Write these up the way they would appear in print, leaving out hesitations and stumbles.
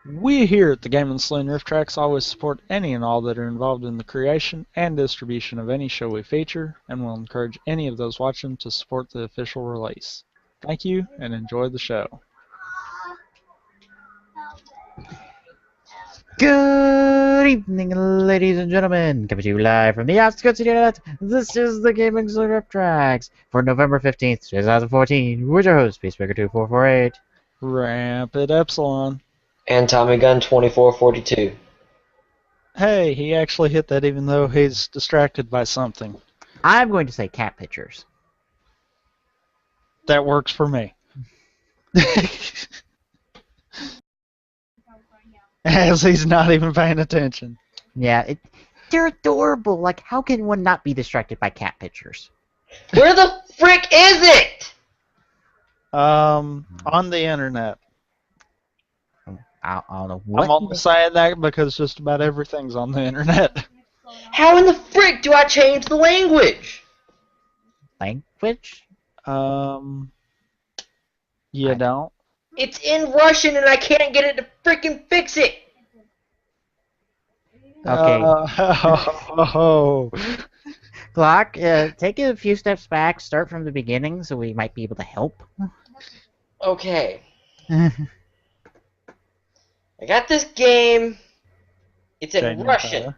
We here at the Game & Saloon Rift Tracks always support any and all that are involved in the creation and distribution of any show we feature, and will encourage any of those watching to support the official release. Thank you, and enjoy the show. Good evening, ladies and gentlemen. Coming to you live from the outskirts of the internet. This is the Gaming Saloon Rift Tracks for November 15th, 2014. We're your host, Peacemaker2448. Rampant Epsilon. And Tommy Gun 2442. Hey, he actually hit that even though he's distracted by something. I'm going to say cat pictures. That works for me. As he's not even paying attention. Yeah, they're adorable. Like, how can one not be distracted by cat pictures? Where the frick is it? On the internet. I don't know what. I'm only saying that because just about everything's on the internet. How in the frick do I change the language? Language? You don't? It's in Russian and I can't get it to frickin' fix it. Okay. Oh. Glock, take a few steps back, start from the beginning so we might be able to help. Okay. I got this game. It's in Russian.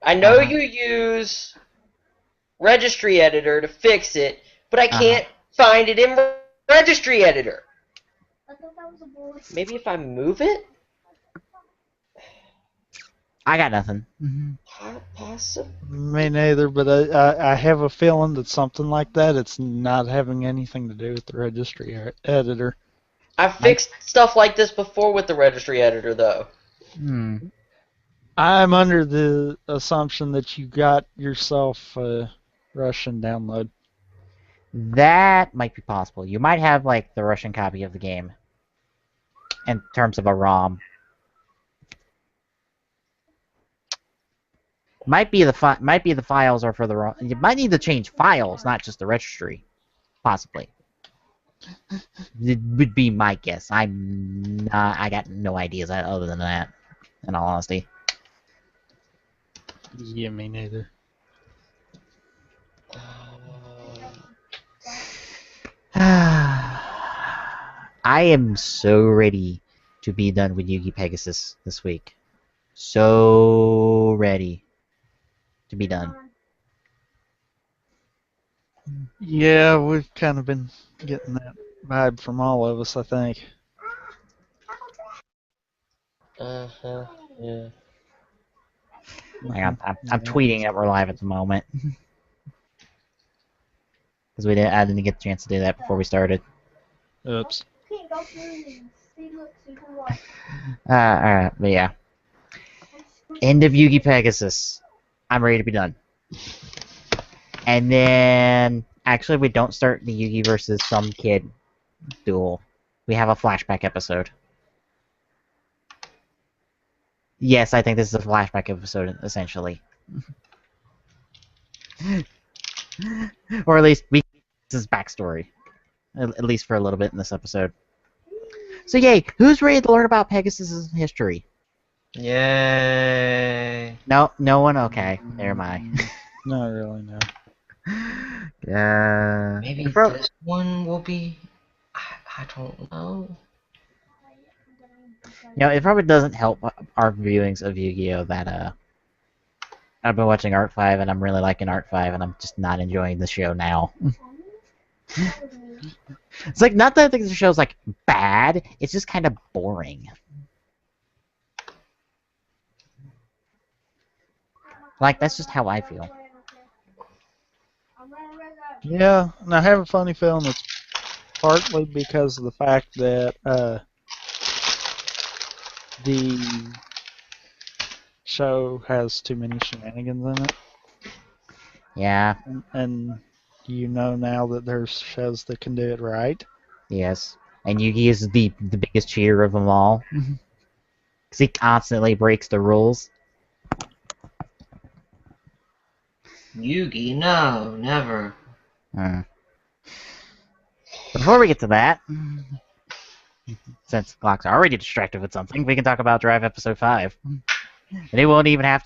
I know you use registry editor to fix it, but I can't find it in registry editor. Maybe if I move it? I got nothing. Possible. Me neither, but I have a feeling that something like that, it's not having anything to do with the registry editor. I've fixed stuff like this before with the registry editor, though. I'm under the assumption that you got yourself a Russian download. That might be possible. You might have, like, the Russian copy of the game. In terms of a ROM. Might be the files are for the ROM. You might need to change files, not just the registry. Possibly. It would be my guess. I got no ideas other than that, in all honesty. Yeah, me neither. I am so ready to be done with Yugi Pegasus this week. So ready to be done. Yeah, we've kind of been getting that vibe from all of us, I think. Yeah. I'm tweeting that we're live at the moment. Because I didn't get the chance to do that before we started. Oops. Alright, but yeah. End of Yugi Pegasus. I'm ready to be done. And then, actually, we don't start the Yugi versus some kid duel. We have a flashback episode. Yes, I think this is a flashback episode, essentially. Or at least, this is backstory. At least for a little bit in this episode. So yay, who's ready to learn about Pegasus' history? Yay. No one? Okay, there am I. Not really, no. Yeah. Maybe this one will be... I don't know. You know, it probably doesn't help our viewings of Yu-Gi-Oh! That, I've been watching Art 5 and I'm really liking Art 5 and I'm just not enjoying the show now. It's like, not that I think the show's, like, bad, it's just kind of boring. Like, that's just how I feel. Yeah, and I have a funny feeling it's partly because of the fact that the show has too many shenanigans in it. Yeah. And you know now that there's shows that can do it right. Yes. And Yugi is the biggest cheater of them all. Because he constantly breaks the rules. Yugi, no, never. Before we get to that, since Glock's already distracted with something, we can talk about Drive Episode 5. And he won't even have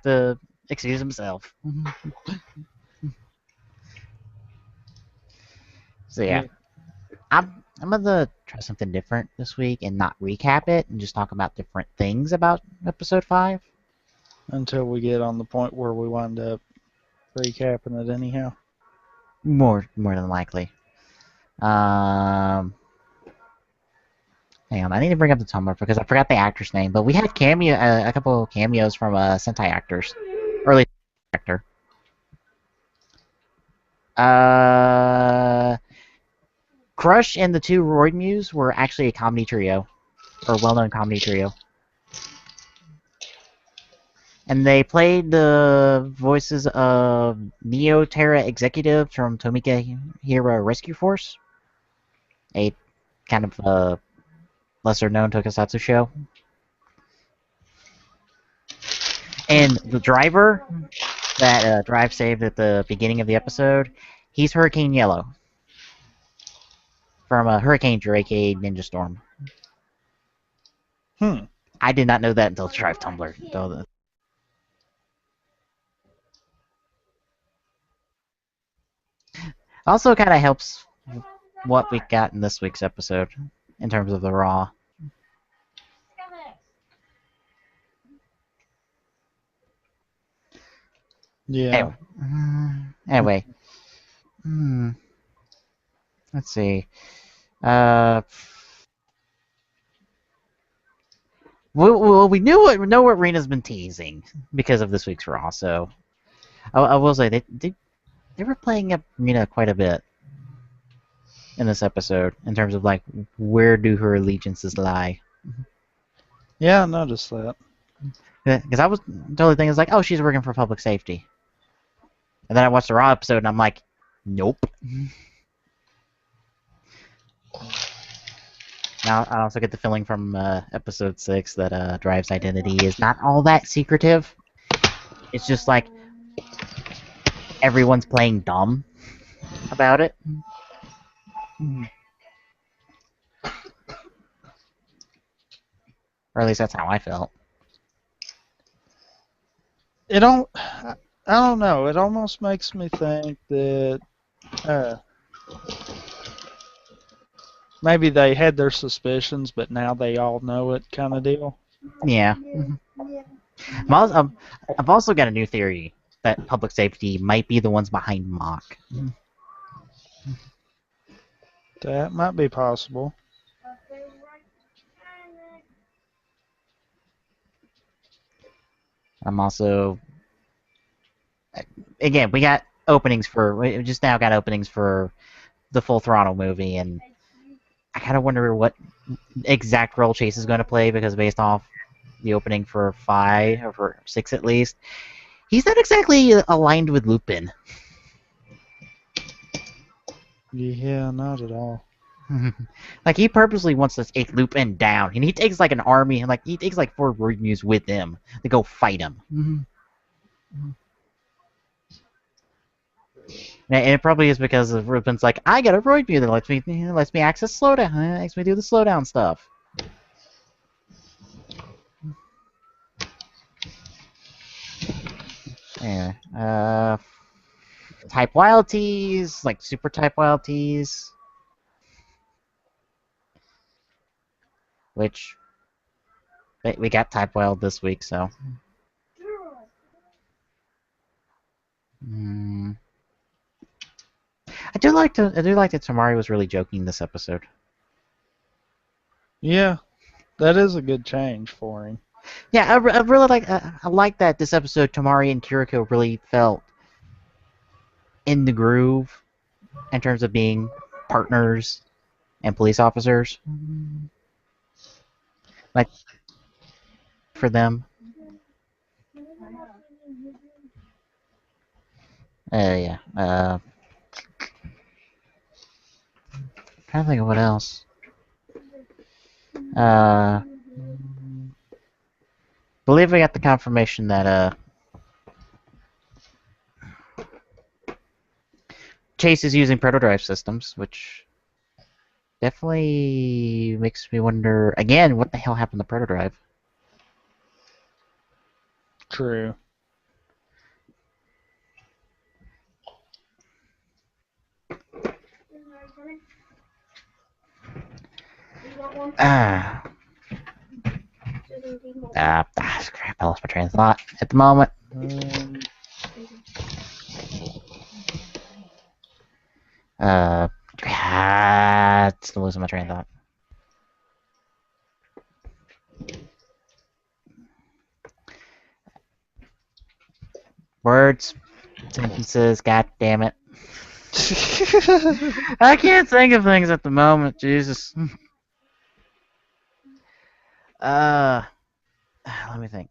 to excuse himself. So yeah. I'm gonna try something different this week and not recap it and just talk about different things about Episode 5. Until we get on the point where we wind up recapping it anyhow. More than likely. Hang on, I need to bring up the Tumblr because I forgot the actor's name. But we had a couple of cameos from Sentai actors, early actor. Crush and the two Roid Muse were actually a comedy trio, or well-known comedy trio. And they played the voices of Neo Terra executives from Tomika Hero Rescue Force, a kind of lesser-known tokusatsu show. And the driver that Drive saved at the beginning of the episode, he's Hurricane Yellow from Hurricane Drake, aka Ninja Storm. I did not know that until Drive Tumblr. Also kind of helps what we got in this week's episode in terms of the Raw. Yeah. Anyway. Let's see. Well, we know what Rena's been teasing because of this week's Raw. So I will say they were playing up Rena quite a bit in this episode in terms of like where do her allegiances lie. Yeah, I noticed that. Because I was totally thinking, like, oh, she's working for public safety. And then I watched the Raw episode, and I'm like, nope. Now, I also get the feeling from episode 6 that Drive's identity is not all that secretive. It's just like everyone's playing dumb about it. Or at least that's how I felt. I don't know. It almost makes me think that maybe they had their suspicions, but now they all know it, kind of deal. Yeah. I've also got a new theory that public safety might be the ones behind Mock. That might be possible. I'm also... Again, we just now got openings for the Full Throttle movie, and I kind of wonder what exact role Chase is going to play, because based off the opening for 5, or for 6 at least, he's not exactly aligned with Lupin. Yeah, not at all. Like, he purposely wants to take Lupin down, and he takes like an army, and he takes like 4 Roid Muse with him to go fight him. And it probably is because of Lupin's like, I got a Roid Muse that lets me access slowdown, lets me do the slowdown stuff. Yeah. Type Wild Tees, like Super Type Wild Tees. Which we got Type Wild this week, so. I do like that Tamari was really joking this episode. Yeah, that is a good change for him. Yeah, I really like that this episode Tamari and Kiriko really felt in the groove in terms of being partners and police officers. Like, for them. Yeah. Trying to think of what else. Believe we got the confirmation that Chase is using proto drive systems, which definitely makes me wonder again what the hell happened to Proto Drive. True. Crap! I lost my train of thought at the moment. Still losing my train of thought. Words, sentences, god damn it. I can't think of things at the moment, Jesus. Let me think.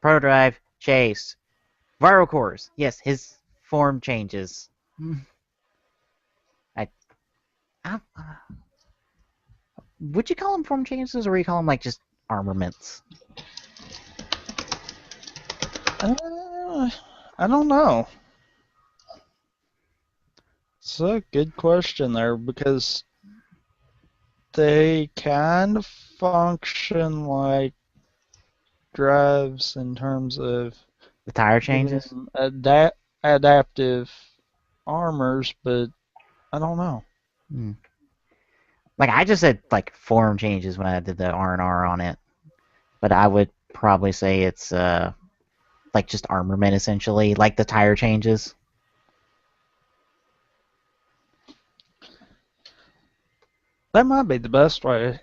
Proto Drive, Chase, Viral Cores. Yes, his form changes. Would you call them form changes, or would you call them like just armaments? I don't know. It's a good question there, because they kind of function like drives in terms of the tire changes, adaptive armors, but I don't know. Like I just said, like form changes when I did the R&R on it, but I would probably say it's like just armament essentially, like the tire changes. That might be the best way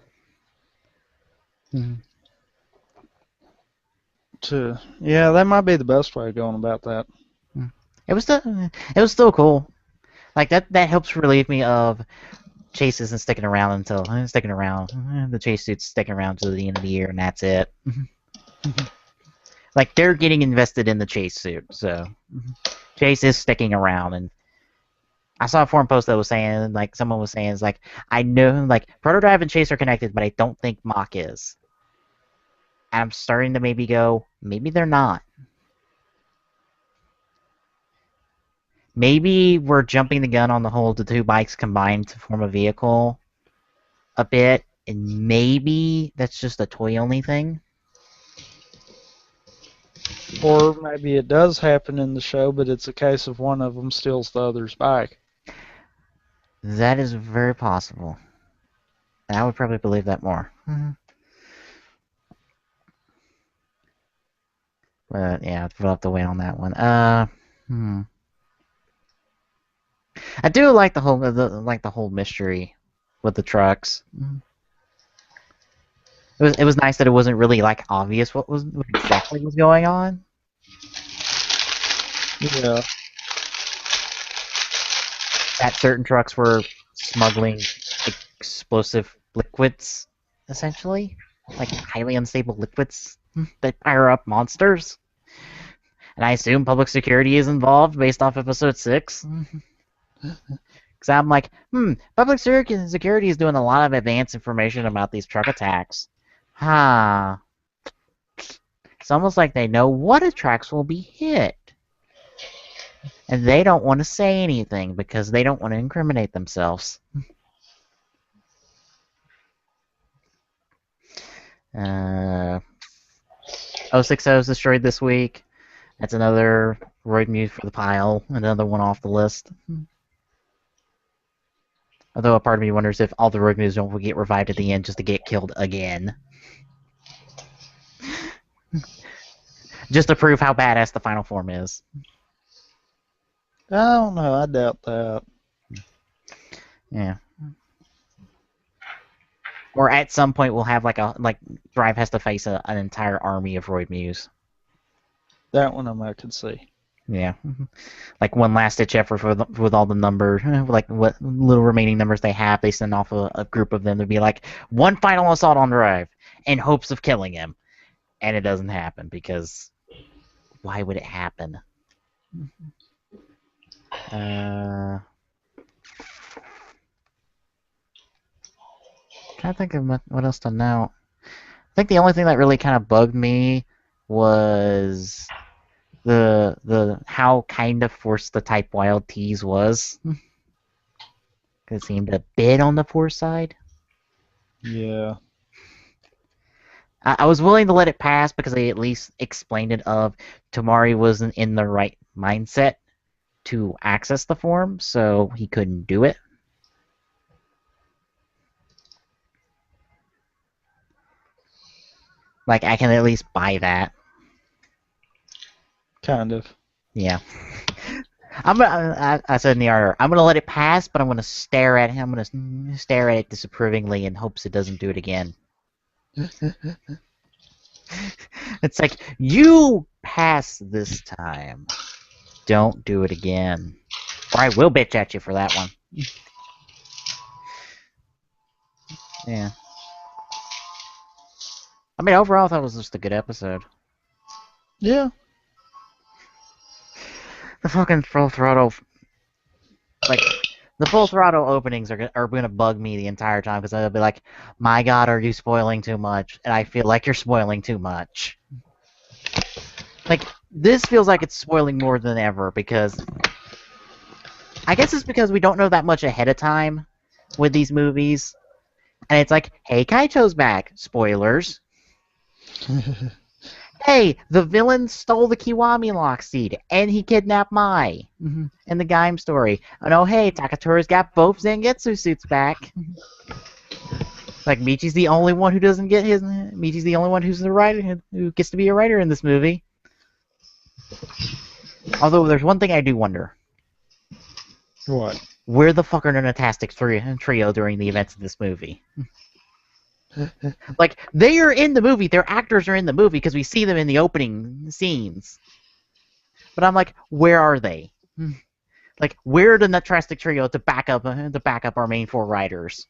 to. Yeah, that might be the best way of going about that. It was still cool. Like that helps relieve me of Chase isn't sticking around the Chase suit's sticking around to the end of the year, and that's it. Like they're getting invested in the Chase suit, so Chase is sticking around. And I saw a forum post that was saying, like, someone was saying, it's like, I know, like, Proto Drive and Chase are connected, but I don't think Mach is. And I'm starting to maybe go, maybe they're not. Maybe we're jumping the gun on the whole the two bikes combined to form a vehicle a bit, and maybe that's just a toy-only thing. Or maybe it does happen in the show, but it's a case of one of them steals the other's bike. That is very possible. I would probably believe that more. But yeah, we'll have to wait on that one. I do like the whole mystery with the trucks. It was nice that it wasn't really like obvious what exactly was going on. Yeah. That certain trucks were smuggling explosive liquids, essentially, like highly unstable liquids that fire up monsters. And I assume public security is involved based off episode 6. Because I'm like, public security is doing a lot of advanced information about these truck attacks. It's almost like they know what attacks will be hit. And they don't want to say anything because they don't want to incriminate themselves. 060 is destroyed this week. That's another roid muse for the pile. Another one off the list. Although a part of me wonders if all the roid muse don't get revived at the end just to get killed again. Just to prove how badass the final form is. I don't know. I doubt that. Yeah. Or at some point we'll have like Drive has to face an entire army of roid muse. That one I could see. Yeah. Like one last ditch effort with all the numbers, like what little remaining numbers they have, they send off a group of them to be like one final assault on Drive in hopes of killing him. And it doesn't happen because why would it happen? Trying to think of what else to know. I think the only thing that really kind of bugged me was the how kind of forced the type wild tease was. It seemed a bit on the poor side. Yeah. I was willing to let it pass because they at least explained it of Tamari wasn't in the right mindset to access the form, so he couldn't do it. Like, I can at least buy that. Kind of. Yeah. I said in the article, I'm gonna let it pass, but I'm gonna stare at him. I'm gonna stare at it disapprovingly in hopes it doesn't do it again. It's like, you pass this time. Don't do it again. Or I will bitch at you for that one. Yeah. I mean, overall, I thought it was just a good episode. Yeah. The fucking full throttle, like, the full throttle openings are gonna bug me the entire time because I'll be like, my god, are you spoiling too much? And I feel like you're spoiling too much. Like, this feels like it's spoiling more than ever because I guess it's because we don't know that much ahead of time with these movies. And it's like, hey, Kaito's back. Spoilers. Hey, the villain stole the Kiwami lock seed, and he kidnapped Mai in the Gaim story. And oh, hey, Takatora's got both Zangetsu suits back. Like, Michi's the only one who doesn't get his. Michi's the only one who's the writer who gets to be a writer in this movie. Although there's one thing I do wonder. What? Where the fuck are Nonotastic Trio during the events of this movie? Like, they are in the movie. Their actors are in the movie because we see them in the opening scenes. But I'm like, where are they? Like, where are the Nonotastic Trio to back up our main four writers?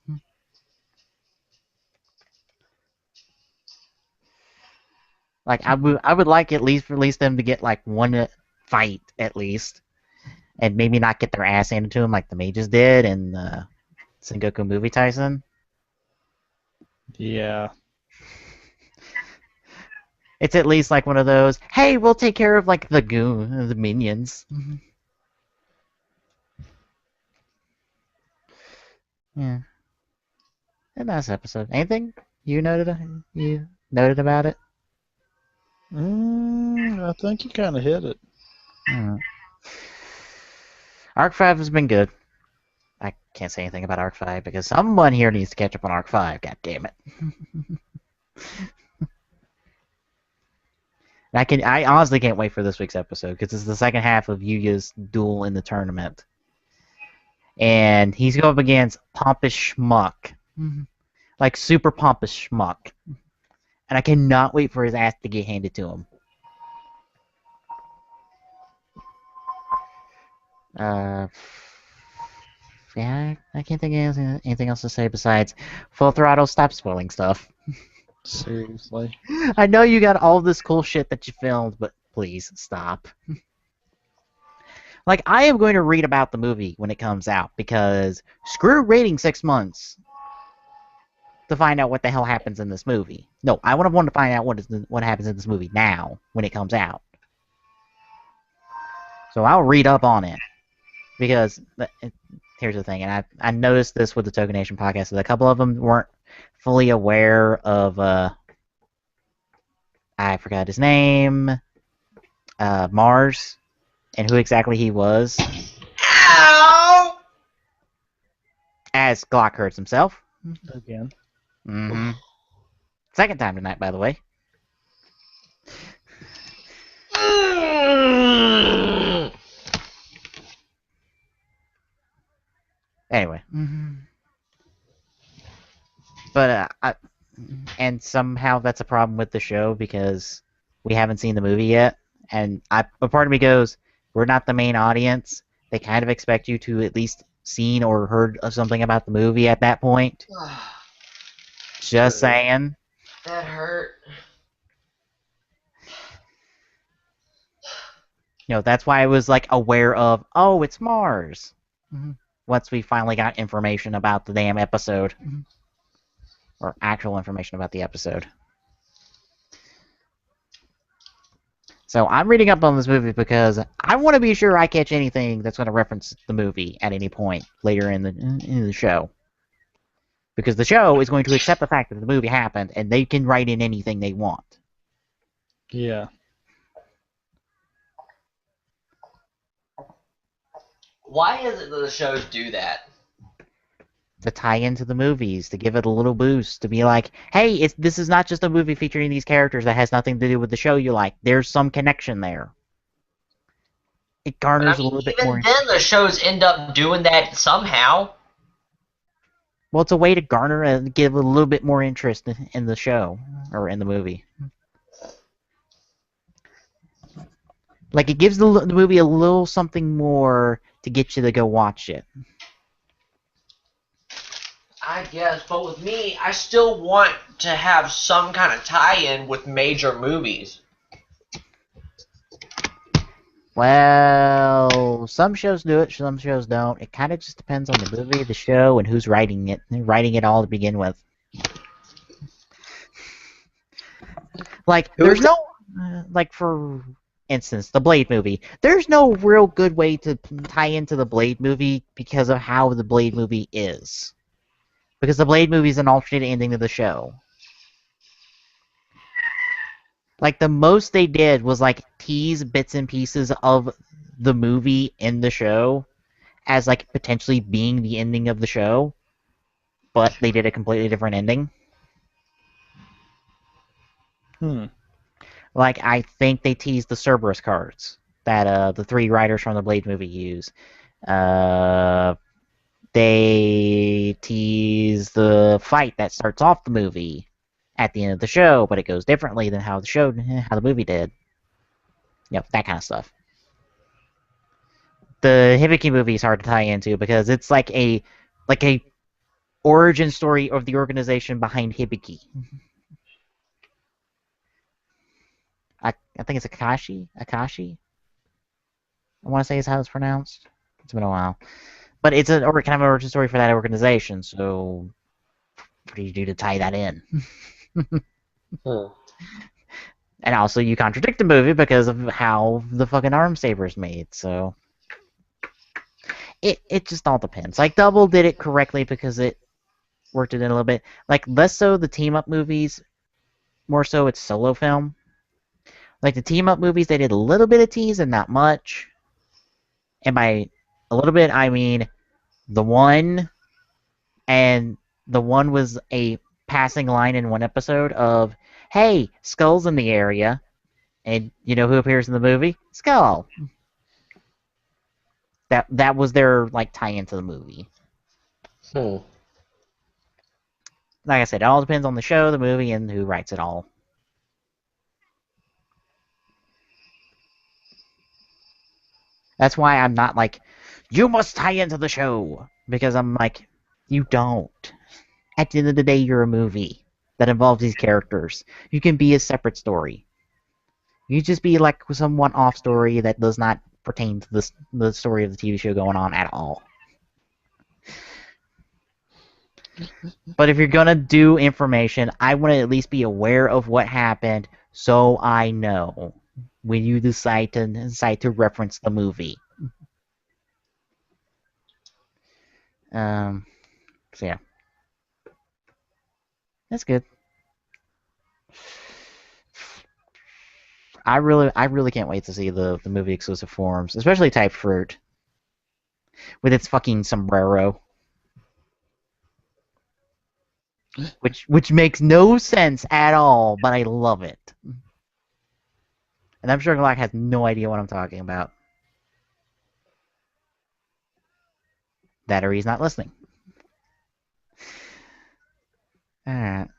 Like, I would like at least them to get like one fight at least, and maybe not get their ass handed to them like the mages did in Sengoku Movie Tyson. Yeah. It's at least like one of those, hey, we'll take care of like the minions. Yeah. A nice episode. Anything you noted about it? I think you kind of hit it. Arc 5 has been good. I can't say anything about Arc 5 because someone here needs to catch up on Arc 5. God damn it. I honestly can't wait for this week's episode because it's the second half of Yuya's duel in the tournament. And he's going up against Pompous Schmuck. Like, super pompous schmuck. And I cannot wait for his ass to get handed to him. Yeah, I can't think of anything else to say besides Full Throttle, stop spoiling stuff. Seriously. I know you got all this cool shit that you filmed, but please, stop. Like, I am going to read about the movie when it comes out, because screw waiting 6 months to find out what the hell happens in this movie. No, I want to find out what happens in this movie now, when it comes out. So I'll read up on it. Because, here's the thing, and I noticed this with the Token Nation podcast, that a couple of them weren't fully aware of, I forgot his name, Mars, and who exactly he was. Ow! As Glock hurts himself. Again. Mm-hmm. Second time tonight, by the way. Anyway. But, and somehow that's a problem with the show because we haven't seen the movie yet. And a part of me goes, we're not the main audience. They kind of expect you to at least seen or heard of something about the movie at that point. Just saying. That hurt. You know, that's why I was like aware of, oh, it's Mars. Once we finally got information about the damn episode. Or actual information about the episode. So I'm reading up on this movie because I want to be sure I catch anything that's going to reference the movie at any point later in the show. Because the show is going to accept the fact that the movie happened, and they can write in anything they want. Yeah. Why is it that the shows do that? To tie into the movies, to give it a little boost, to be like, hey, this is not just a movie featuring these characters that has nothing to do with the show you like. There's some connection there. It garners a little bit more. Even then, the shows end up doing that somehow. Well, it's a way to garner and give a little bit more interest in the show or in the movie. Like, it gives the movie a little something more to get you to go watch it. I guess, but with me, I still want to have some kind of tie-in with major movies. Well, some shows do it, some shows don't. It kind of just depends on the movie, the show, and who's writing it all to begin with. Like, there's no, like, for instance, the Blade movie. There's no real good way to tie into the Blade movie because of how the Blade movie is. Because the Blade movie is an alternate ending to the show. Like, the most they did was, like, tease bits and pieces of the movie in the show as, like, potentially being the ending of the show, but they did a completely different ending. Like, I think they teased the Cerberus cards that the 3 writers from the Blade movie use. They tease the fight that starts off the movie at the end of the show, but it goes differently than how the movie did. Yep, that kind of stuff. The Hibiki movie is hard to tie into because it's like a origin story of the organization behind Hibiki. I think it's Akashi. I want to say is how it's pronounced. It's been a while. But it's kind of an origin story for that organization, so what do you do to tie that in? And also, you contradict the movie because of how the fucking arm saber is made, so it just all depends. Like, Double did it correctly because it worked it in a little bit. Like, less so the team-up movies, more so it's solo film. Like, the team-up movies, they did a little bit of tease and not much. And by a little bit, I mean the one was a passing line in one episode of, hey, Skull's in the area, and you know who appears in the movie? Skull. That was their, like, tie-in to the movie. Like I said, it all depends on the show, the movie, and who writes it all. That's why I'm not like, you must tie into the show! Because I'm like, you don't. At the end of the day, you're a movie that involves these characters. You can be a separate story. You just be like some one-off story that does not pertain to the story of the TV show going on at all. But if you're gonna do information, I want to at least be aware of what happened so I know when you decide to reference the movie. So yeah. That's good. I really can't wait to see the movie exclusive forms, especially Type Fruit with its fucking sombrero, which makes no sense at all, but I love it. And I'm sure Glock has no idea what I'm talking about. That or he's not listening. Alright.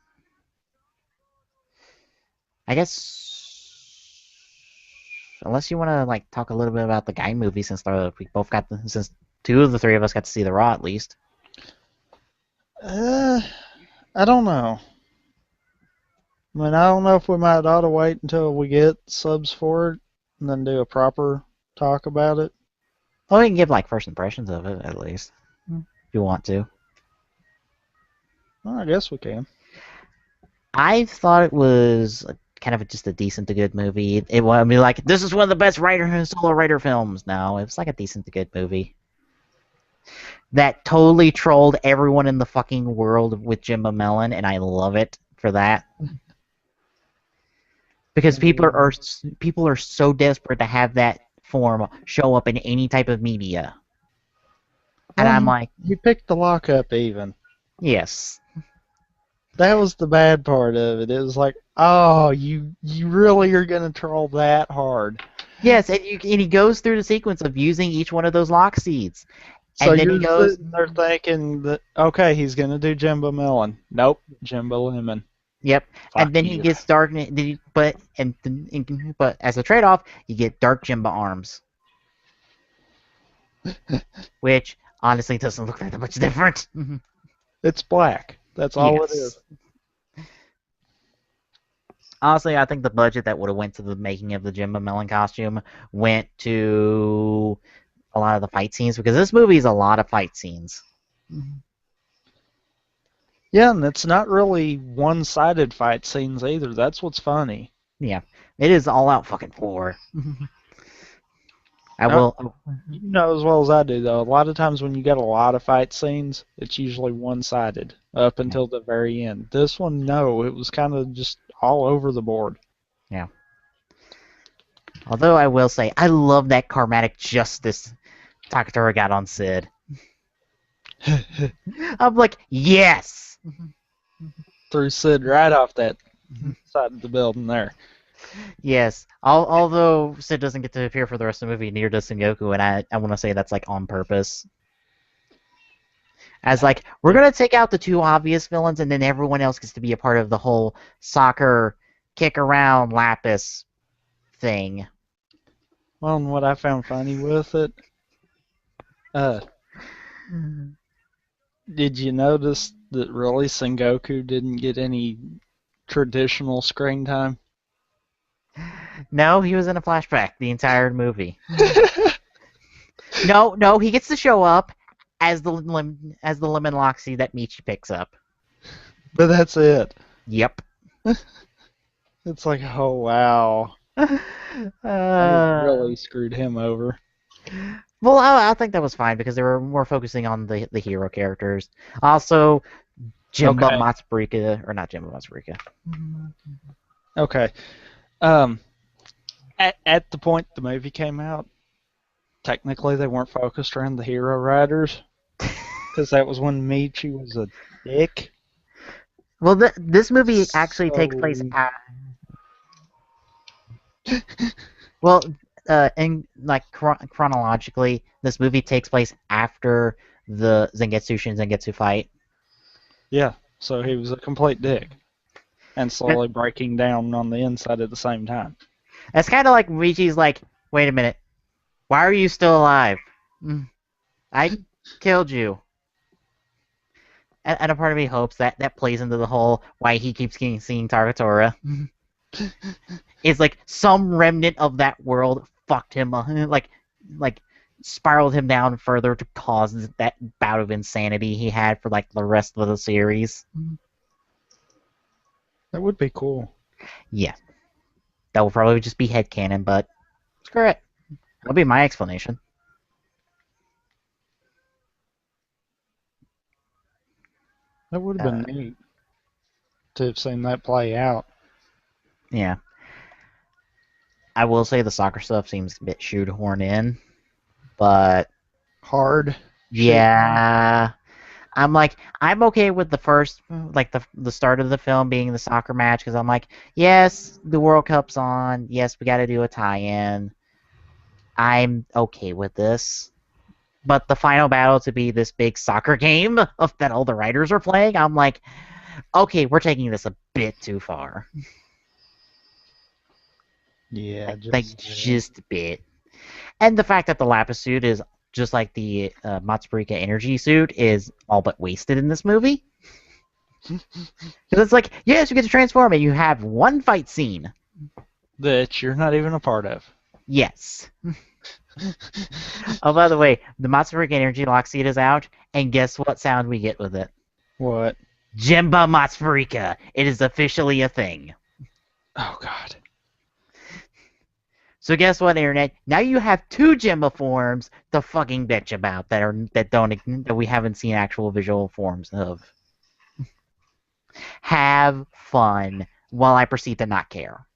I guess, unless you want to like talk a little bit about the Guy movie, since since 2 of the 3 of us got to see the Raw at least. I don't know. I mean, I don't know if we might ought to wait until we get subs for it and then do a proper talk about it. Well, we can give like first impressions of it at least, if you want to. Well, I guess we can. I thought it was kind of just a decent to good movie. It won't be like, this is one of the best solo writer films. No, it was like a decent to good movie. That totally trolled everyone in the fucking world with Jimbo Melon, and I love it for that. Because people are so desperate to have that form show up in any type of media. And I'm like, you picked the lockup even. yes. That was the bad part of it. It was like, oh, you really are gonna troll that hard. Yes, and he goes through the sequence of using each one of those lock seeds. So And then you're he goes, sitting there thinking that, okay, he's gonna do Jimbo Melon. Nope, Jimbo Lemon. yep. Fuck And then you. he gets dark, but as a trade-off, you get dark Jimbo arms. Which honestly doesn't look that much different. It's black. That's all it is. Honestly, I think the budget that would have went to the making of the Jimbo Melon costume went to a lot of the fight scenes, because this movie is a lot of fight scenes. Yeah, and it's not really one-sided fight scenes either. That's what's funny. Yeah, it is all out fucking war. I will. You know as well as I do, though, a lot of times when you get a lot of fight scenes, it's usually one-sided up until the very end. This one, no, it was kind of just all over the board. Yeah. Although I will say, I love that karmatic justice Takatora got on Sid. I'm like, yes! Threw Sid right off that side of the building there. Yes. Although Sid doesn't get to appear for the rest of the movie, neither does Sengoku, and I want to say that's like on purpose. As like, we're going to take out the two obvious villains, and then everyone else gets to be a part of the whole soccer kick around Lapis thing. Well, and what I found funny with it, did you notice that really Sengoku didn't get any traditional screen time? No, he was in a flashback the entire movie. No, he gets to show up as the lemon Loxy that Michi picks up. But that's it. Yep. It's like, oh wow. They really screwed him over. Well, I think that was fine because they were more focusing on the hero characters. Also, Jimbo Matsuburika, or not Jimbo Matsuburika. Okay. At the point the movie came out, technically they weren't focused around the hero riders, because that was when Michi was a dick. Well, this movie actually takes place at... Well, in like chronologically, this movie takes place after the Zangetsu Shin Zangetsu fight. Yeah, so he was a complete dick, and slowly breaking down on the inside at the same time. It's kind of like Michi's like, wait a minute, why are you still alive? I killed you. And a part of me hopes that plays into the whole why he keeps seeing Takatora. It's like some remnant of that world fucked him up, like spiraled him down further to cause that bout of insanity he had for like the rest of the series. That would be cool. Yeah. That will probably just be headcanon, but screw it. That'll be my explanation. That would have been neat to have seen that play out. Yeah. I will say the soccer stuff seems a bit shoehorned in, but... Hard. Yeah. I'm okay with the first, like the start of the film being the soccer match, because I'm like, yes, the World Cup's on. Yes, we got to do a tie-in. I'm okay with this. But the final battle to be this big soccer game that all the writers are playing, I'm like, okay, we're taking this a bit too far. Yeah, just a bit. And the fact that the Lapis suit is just like the Matsuburika energy suit is all but wasted in this movie. Because it's like, yes, you get to transform and you have one fight scene. That you're not even a part of. Yes. Oh, by the way, the Matsuburika energy lock seed is out, and guess what sound we get with it? What? Jimba Matsuburika. It is officially a thing. Oh God. So guess what, Internet? Now you have 2 Gemma forms to fucking bitch about that we haven't seen actual visual forms of. Have fun while I proceed to not care.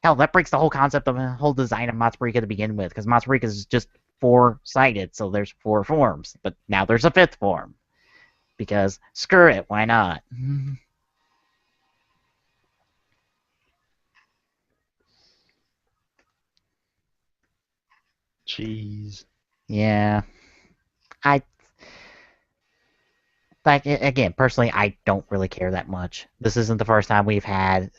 Hell, that breaks the whole concept of the whole design of Matsubrika to begin with, because Matsubrika is just 4-sided, so there's 4 forms. But now there's a 5th form. Because, screw it, why not? Jeez. Yeah. Again, personally, I don't really care that much. This isn't the first time we've had,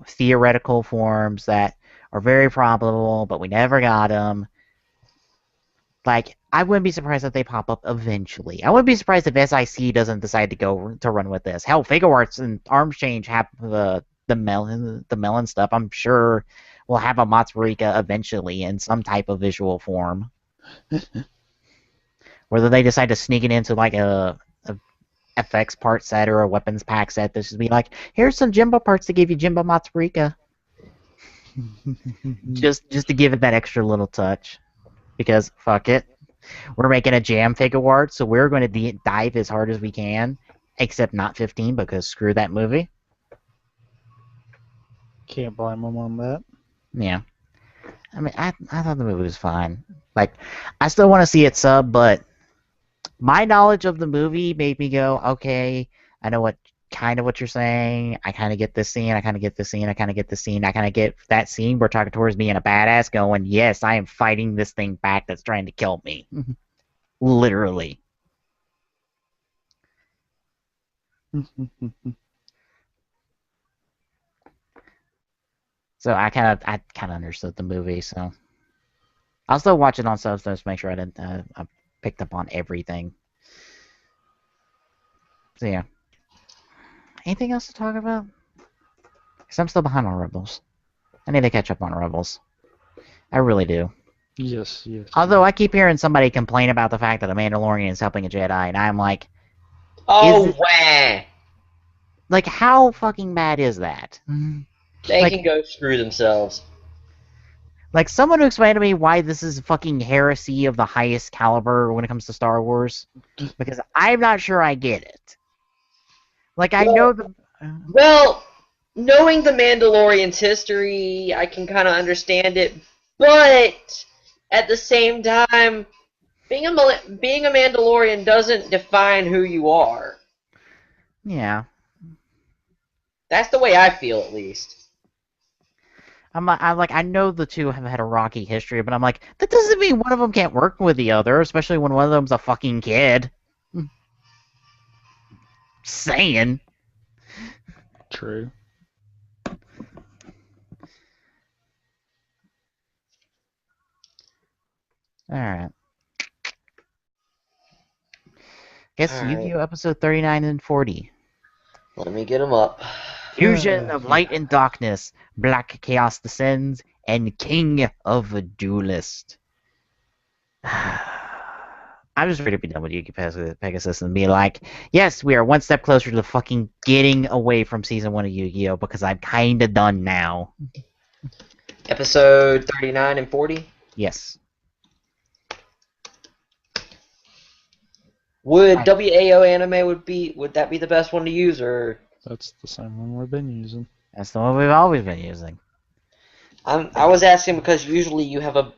theoretical forms that are very probable, but we never got them. I wouldn't be surprised if they pop up eventually. I wouldn't be surprised if SIC doesn't decide to run with this. Hell, Figure Arts and Arms Change have the melon stuff. I'm sure we'll have a Matsurika eventually in some type of visual form. Whether they decide to sneak it into a FX part set or a weapons pack set, this would be like, here's some Jimbo parts to give you Jimbo Matsurika. just to give it that extra little touch. Because, fuck it. We're making a jam figure art, so we're going to dive as hard as we can. Except not 15, because screw that movie. Can't blame them on that. Yeah. I mean, I thought the movie was fine. I still want to see it sub, but my knowledge of the movie made me go, okay, I know what you're saying. I kind of get this scene. I kind of get this scene. I kind of get this scene. I kind of get that scene where talking towards being a badass going, yes, I am fighting this thing back that's trying to kill me. Literally. So I kind of understood the movie, so I'll still watch it on subs to make sure I picked up on everything. So yeah. Anything else to talk about? Because I'm still behind on Rebels. I need to catch up on Rebels. I really do. Yes. Although I keep hearing somebody complain about the fact that a Mandalorian is helping a Jedi, and I'm like, oh, wah! How fucking bad is that? They can go screw themselves. Someone who explained to me why this is fucking heresy of the highest caliber when it comes to Star Wars. Because I'm not sure I get it. I know the... Well, knowing the Mandalorian's history, I can kind of understand it. But, at the same time, being a Mandalorian doesn't define who you are. Yeah. That's the way I feel, at least. I know the two have had a rocky history, but I'm like, that doesn't mean one of them can't work with the other, especially when one of them's a fucking kid. Saying. True. Alright. Guess Yu-Gi-Oh! Episode 39 and 40. Let me get them up. Fusion of Light and Darkness, Black Chaos Descends, and King of a Duelist. I'm just ready to be done with Yu-Gi-Oh! Pegasus and be like, yes, we are one step closer to fucking getting away from Season 1 of Yu-Gi-Oh! Because I'm kinda done now. Episode 39 and 40? Yes. Would WAO anime would that be the best one to use, or? That's the same one we've been using. That's the one we've always been using. I was asking because usually you have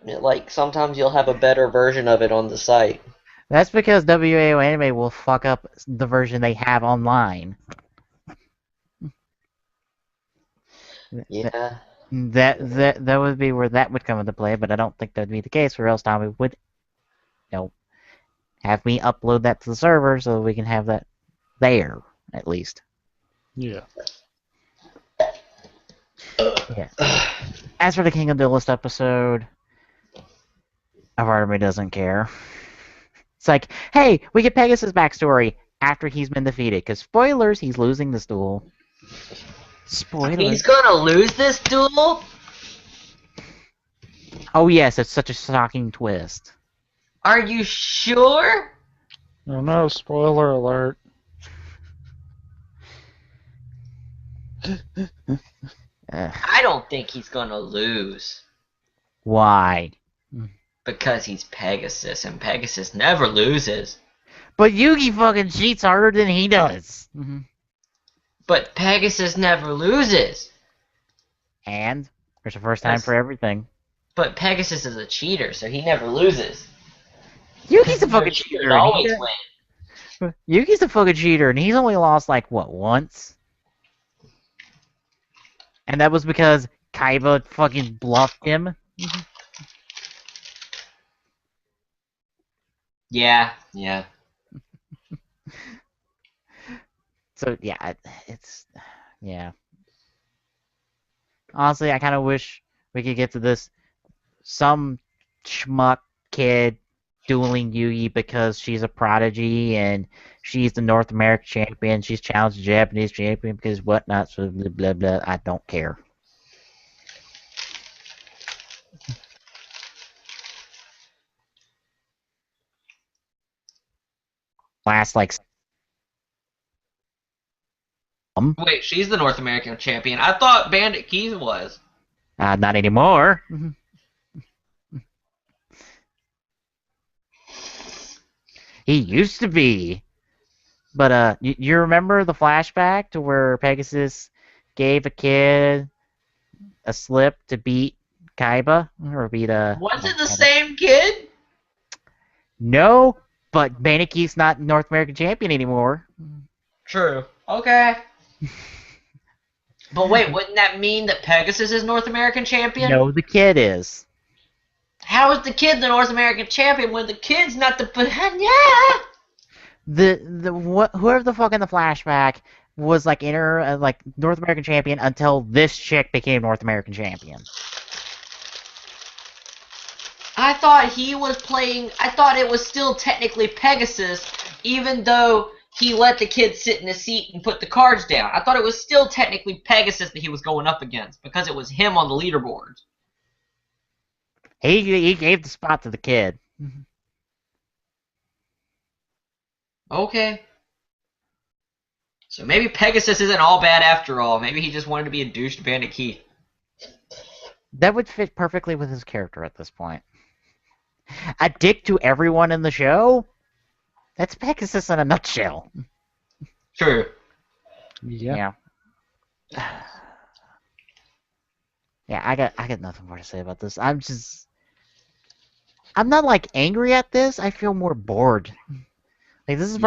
sometimes you'll have a better version of it on the site. That's because WAO Anime will fuck up the version they have online. Yeah. That would be where that would come into play, but I don't think that'd be the case, or else Tommy would, have me upload that to the server so we can have that there, at least. Yeah. Yeah. As for the King of Duelist episode, Artemis doesn't care. It's like, hey, we get Pegasus' backstory after he's been defeated, because spoilers, he's losing this duel. Spoilers. He's gonna lose this duel? Oh yes, it's such a shocking twist. Are you sure? Oh no, spoiler alert. I don't think he's gonna lose. Why? Because he's Pegasus, and Pegasus never loses. But Yugi fucking cheats harder than he does. But Pegasus never loses. And there's a first time for everything. But Pegasus is a cheater, so he never loses. Yugi's a No fucking cheaters cheater. always win. Yugi's a fucking cheater, and he's only lost like what, once? And that was because Kaiba fucking bluffed him. Yeah. So yeah, yeah. Honestly, I kind of wish we could get to this. Some schmuck kid dueling Yugi because she's a prodigy and she's the North American champion. She's challenged the Japanese champion because whatnot. So blah blah blah. I don't care. Last like Wait, she's the North American champion. I thought Bandit Keys was. not anymore. He used to be. But you remember the flashback to where Pegasus gave a kid a slip to beat Kaiba or beat a? Was it the same kid? No, but Bandit not North American champion anymore. True. Okay. But wait, wouldn't that mean that Pegasus is North American champion? No, the kid is. How is the kid the North American champion when the kid's not the? Yeah. Whoever the fuck in the flashback was like like North American champion until this chick became North American champion. I thought he was playing. I thought it was still technically Pegasus, even though he let the kid sit in his seat and put the cards down. I thought it was still technically Pegasus that he was going up against because it was him on the leaderboards. He gave the spot to the kid. Okay. So maybe Pegasus isn't all bad after all. Maybe he just wanted to be a douche to Bandit Keith. That would fit perfectly with his character at this point. A dick to everyone in the show? That's Pegasus in a nutshell. True. Yeah. Yeah, I got nothing more to say about this. I'm not like angry at this. I feel more bored. Like this is the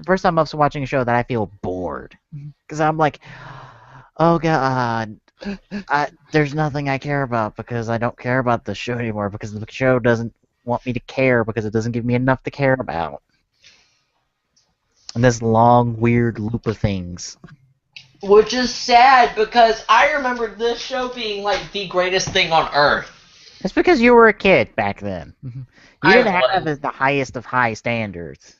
first time I'm watching a show that I feel bored. Because I'm like, oh god, there's nothing I care about because I don't care about the show anymore because the show doesn't want me to care because it doesn't give me enough to care about. And this long, weird loop of things. Which is sad because I remember this show being like the greatest thing on Earth. It's because you were a kid back then. You didn't have the highest of high standards.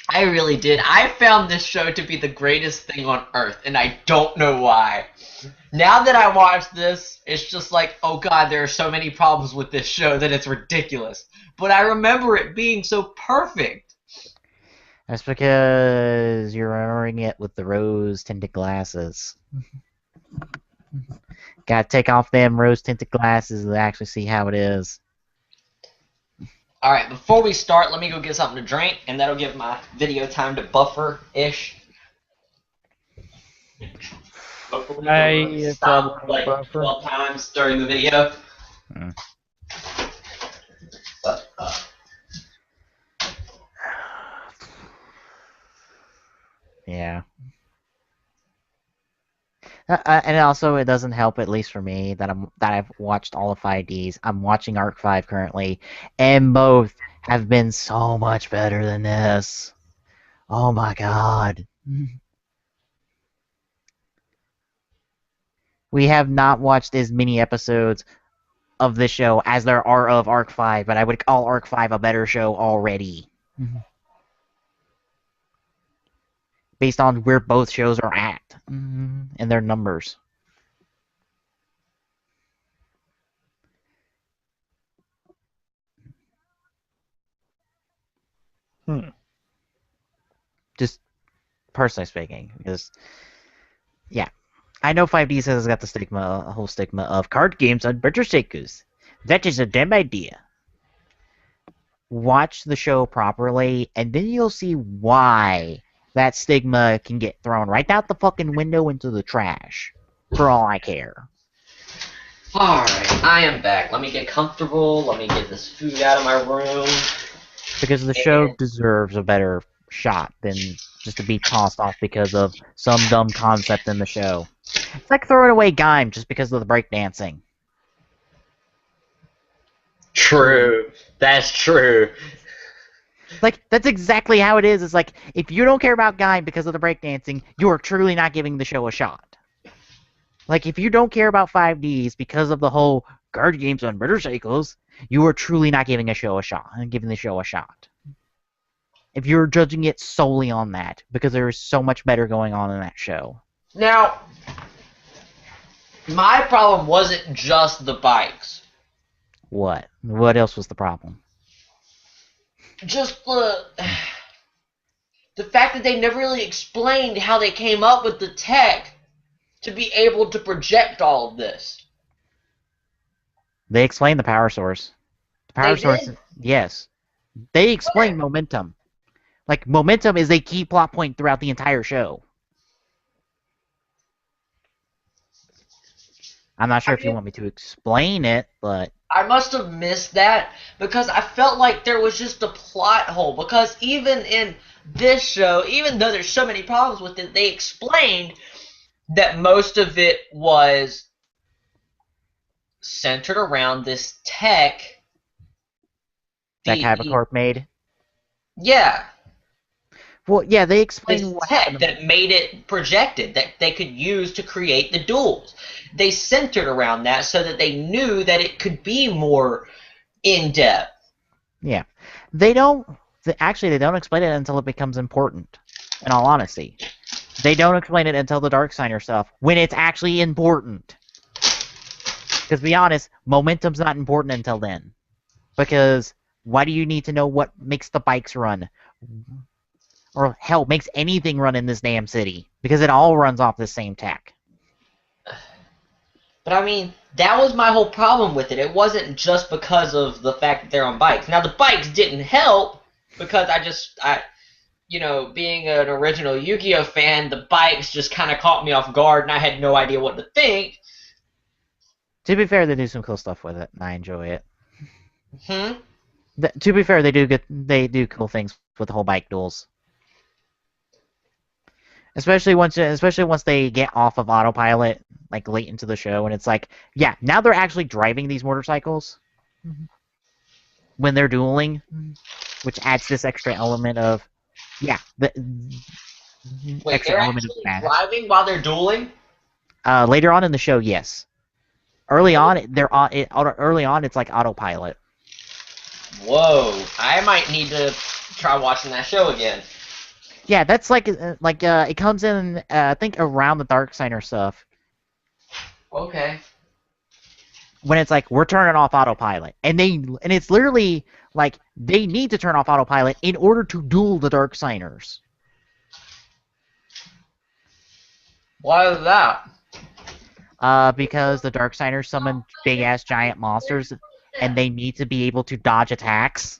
I really did. I found this show to be the greatest thing on Earth, and I don't know why. Now that I watch this, it's just like, oh god, there are so many problems with this show that it's ridiculous. But I remember it being so perfect. That's because you're remembering it with the rose-tinted glasses. Gotta take off them rose-tinted glasses and actually see how it is. Alright, before we start, let me go get something to drink, and that'll give my video time to buffer-ish. Stop like 12 times during the video. Yeah. And also, it doesn't help, at least for me, that I've watched all of 5Ds. I'm watching Arc 5 currently, and both have been so much better than this. Oh my god. We have not watched as many episodes of this show as there are of Arc 5, but I would call Arc 5 a better show already. Based on where both shows are at and their numbers. Just personally speaking, because yeah, I know 5Ds has got the stigma, a whole stigma of card games on motorcycles. That is a damn idea. Watch the show properly, and then you'll see why that stigma can get thrown right out the fucking window into the trash. For all I care. Alright, I am back. Let me get comfortable. Let me get this food out of my room. Because the show deserves a better shot than just to be tossed off because of some dumb concept in the show. It's like throwing away Gaim just because of the breakdancing. True. That's true. Like, that's exactly how it is. It's like, if you don't care about Gaim because of the breakdancing, you are truly not giving the show a shot. Like, if you don't care about 5Ds because of the whole card games on motorcycles, you are truly not giving the show a shot. If you're judging it solely on that, because there is so much better going on in that show. Now, my problem wasn't just the bikes. What? What else was the problem? Just the fact that they never really explained how they came up with the tech to be able to project all of this. They explained the power source. The power source, did? yes. They explained momentum. Like, momentum is a key plot point throughout the entire show. I'm not sure if you want me to explain it, but... I must have missed that, because I felt like there was just a plot hole, because even in this show, even though there's so many problems with it, they explained that most of it was centered around this tech. That Capricorn made? Yeah. Well, yeah, they explained what tech that made it projected, that they could use to create the duels. They centered around that so that they knew that it could be more in-depth. Yeah. They don't explain it until it becomes important, in all honesty. They don't explain it until the Darksigner stuff, when it's actually important. Because, to be honest, momentum's not important until then. Because, why do you need to know what makes the bikes run? Or, hell, makes anything run in this damn city. Because it all runs off the same tech. But, I mean, that was my whole problem with it. It wasn't just because of the fact that they're on bikes. Now, the bikes didn't help, because you know, being an original Yu-Gi-Oh fan, the bikes just kind of caught me off guard, and I had no idea what to think. To be fair, they do some cool stuff with it, and I enjoy it. Hmm? To be fair, they do cool things with the whole bike duels. Especially once they get off of autopilot, like late into the show, and it's like, yeah, now they're actually driving these motorcycles when they're dueling, which adds this extra element of, yeah, Wait, extra they're element actually driving while they're dueling? Later on in the show, yes. Early on, it's like autopilot. Whoa, I might need to try watching that show again. Yeah, that's like it comes in, I think, around the Darksigner stuff. Okay. When it's like, we're turning off autopilot. And it's literally like, they need to turn off autopilot in order to duel the Darksigners. Why is that? Because the Darksigners summon big-ass giant monsters, and they need to be able to dodge attacks.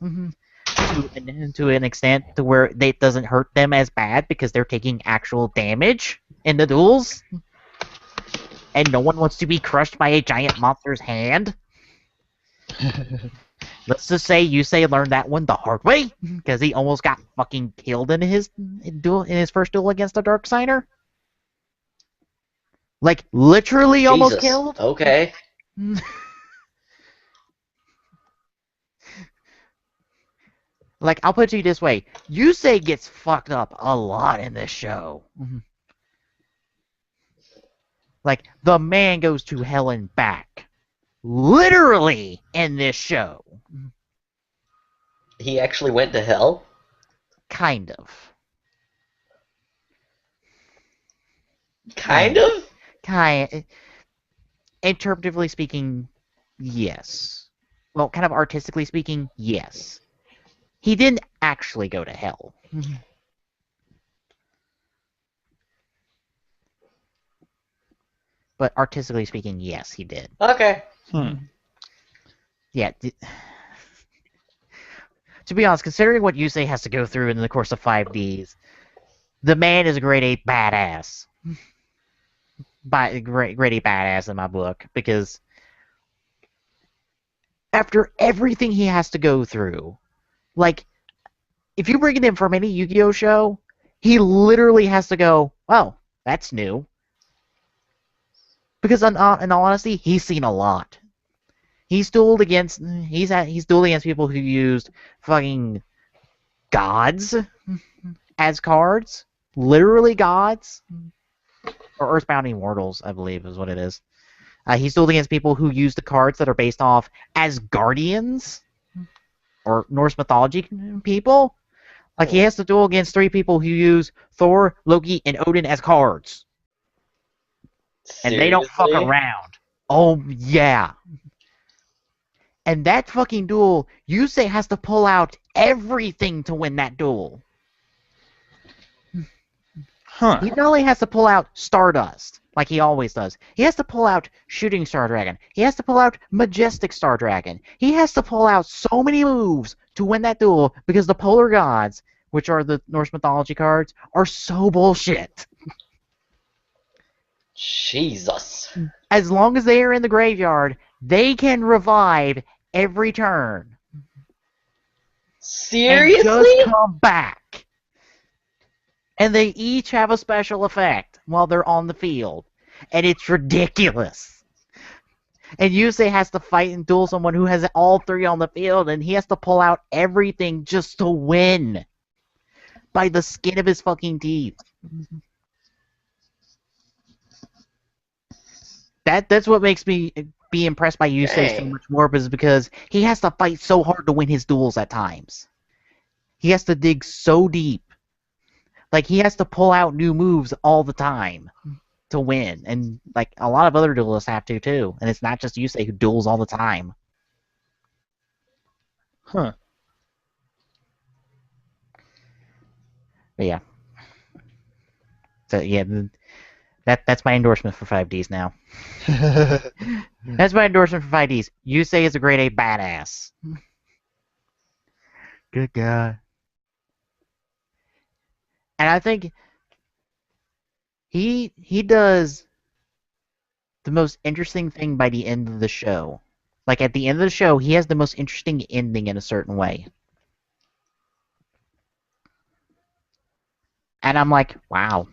To an extent to where it doesn't hurt them as bad because they're taking actual damage in the duels. And no one wants to be crushed by a giant monster's hand. Let's just say Yusei learned that one the hard way, because he almost got fucking killed in his first duel against a Darksigner. Like, literally almost killed. Okay. Like, I'll put it to you this way. Yusei gets fucked up a lot in this show. Like, the man goes to hell and back. Literally in this show. He actually went to hell? Kind of. Kind of? Interpretively speaking, yes. Well, kind of artistically speaking, yes. He didn't actually go to hell. but artistically speaking, yes, he did. Okay. Yeah. To be honest, considering what Yusei has to go through in the course of 5Ds, the man is a grade 8 badass. Grade 8 badass in my book, because after everything he has to go through, like, if you bring it in from any Yu-Gi-Oh show, he literally has to go, oh, that's new. Because in all honesty, he's seen a lot. He's dueled against people who used fucking gods as cards, literally gods, or Earthbound Immortals, I believe is what it is. He's dueled against people who use the cards that are based off as guardians or Norse mythology people. Like, he has to duel against 3 people who use Thor, Loki, and Odin as cards. And they don't fuck around. Oh, yeah. And that fucking duel, Yusei has to pull out everything to win that duel. He not only has to pull out Stardust, like he always does, he has to pull out Shooting Star Dragon. He has to pull out Majestic Star Dragon. He has to pull out so many moves to win that duel because the Polar Gods, which are the Norse mythology cards, are so bullshit. Jesus. As long as they are in the graveyard, they can revive every turn. Seriously? And just come back. And they each have a special effect while they're on the field. And it's ridiculous. And Yusei has to fight and duel someone who has all 3 on the field, and he has to pull out everything just to win. By the skin of his fucking teeth. That's what makes me be impressed by Yusei so much more, because he has to fight so hard to win his duels at times. He has to dig so deep. Like, he has to pull out new moves all the time to win. And, like, a lot of other duelists have to, too. And it's not just Yusei who duels all the time. Huh. But yeah. So, yeah, that's my endorsement for 5Ds now. That's my endorsement for 5Ds. Yusei is a grade 8 badass. Good guy. And I think he does the most interesting thing by the end of the show. Like, at the end of the show, he has the most interesting ending in a certain way. And I'm like, wow.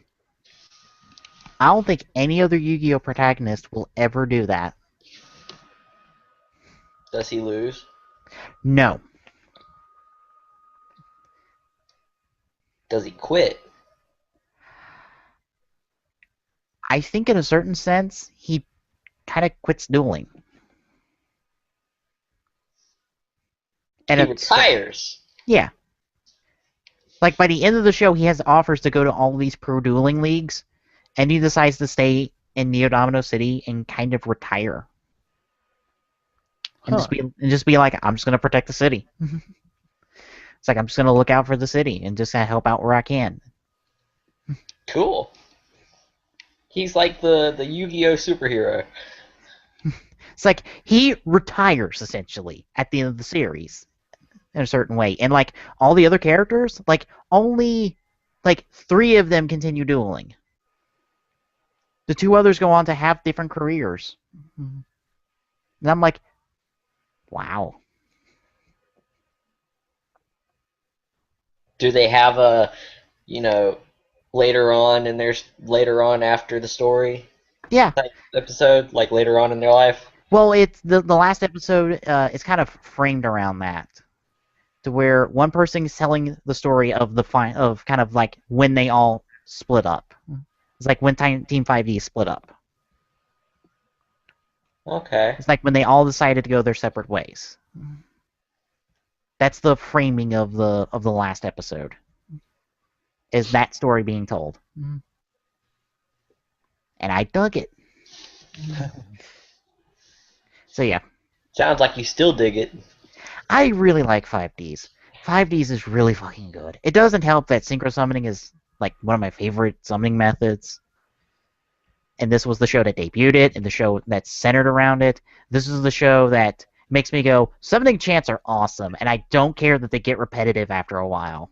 I don't think any other Yu-Gi-Oh protagonist will ever do that. Does he lose? No. Does he quit? I think in a certain sense, he kind of quits dueling. And he retires. Yeah. Like, by the end of the show, he has offers to go to all these pro dueling leagues, and he decides to stay in Neodomino City and kind of retire. And just be like, I'm just gonna protect the city. It's like, I'm just gonna look out for the city and just help out where I can. Cool. He's like the Yu-Gi-Oh superhero. It's like, he retires, essentially, at the end of the series. In a certain way. And, like, all the other characters, like, only, like, 3 of them continue dueling. The 2 others go on to have different careers. And I'm like, wow. Do they have a, later on, and there's later on after the story? Yeah. Type episode, like later on in their life? Well, it's the last episode, it's kind of framed around that. To where one person is telling the story of of kind of like when they all split up. It's like when Team 5D split up. Okay. It's like when they all decided to go their separate ways. That's the framing of the last episode. Is that story being told? And I dug it. So yeah. Sounds like you still dig it. I really like 5Ds. 5Ds is really fucking good. It doesn't help that synchro summoning is like one of my favorite summoning methods. and this was the show that debuted it, and the show that's centered around it. This is the show that makes me go, summoning chants are awesome, and I don't care that they get repetitive after a while.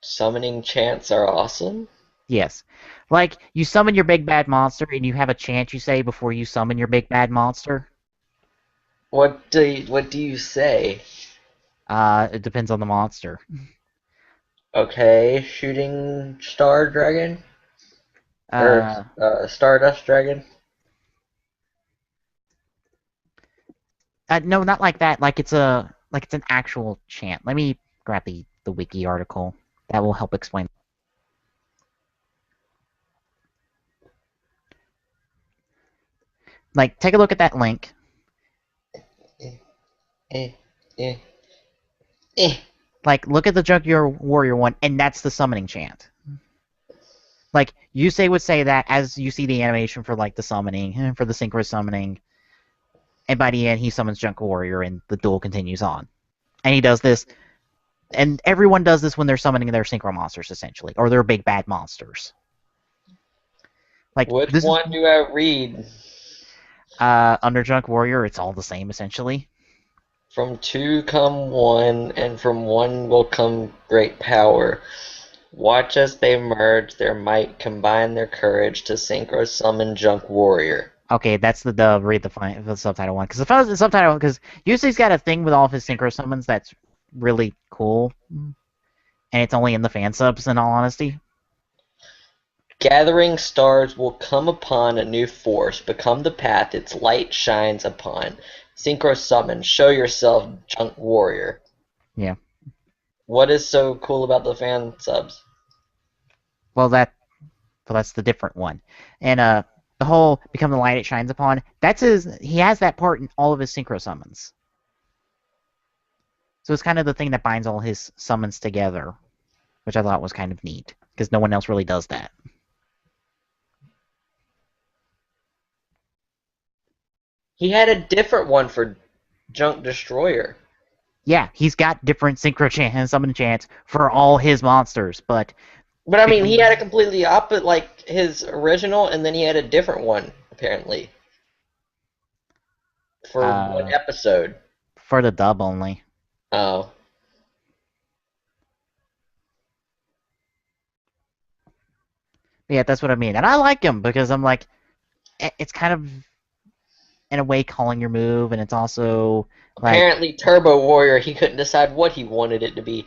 Summoning chants are awesome? Yes. Like, you summon your big bad monster, and you have a chant you say before you summon your big bad monster. What do you say? It depends on the monster. Okay, shooting star dragon? Or Stardust dragon? No, not like that. Like it's an actual chant. Let me grab the wiki article. That will help explain. Like, take a look at that link. Like, look at the Junk Warrior one, and that's the summoning chant. Like, Yusei would say that as you see the animation for, like, the summoning, for the synchro summoning, and by the end, he summons Junk Warrior, and the duel continues on. And he does this, and everyone does this when they're summoning their synchro monsters, essentially, or their big bad monsters. Like, which one do I read? Under Junk Warrior, it's all the same, essentially. From 2 come 1, and from 1 will come great power. Watch as they merge their might, combine their courage to synchro summon Junk Warrior. Okay, that's the read the subtitle one. Because if I was the subtitle, because Yusei's got a thing with all of his synchro summons that's really cool, and it's only in the fan subs, in all honesty. Gathering stars will come upon a new force, become the path its light shines upon. Synchro summon, show yourself, Junk Warrior. Yeah. What is so cool about the fan subs? Well, that's the different one, and the whole become the light it shines upon. He has that part in all of his synchro summons. So it's kind of the thing that binds all his summons together, which I thought was kind of neat because no one else really does that. He had a different one for Junk Destroyer. Yeah, he's got different synchro and summon chants for all his monsters, but I mean, he had a completely opposite, like his original, and then he had a different one apparently for one episode. For the dub only. Oh. Yeah, that's what I mean, and I like him because I'm like, it's kind of in a way calling your move, and it's also like, apparently Turbo Warrior, he couldn't decide what he wanted it to be.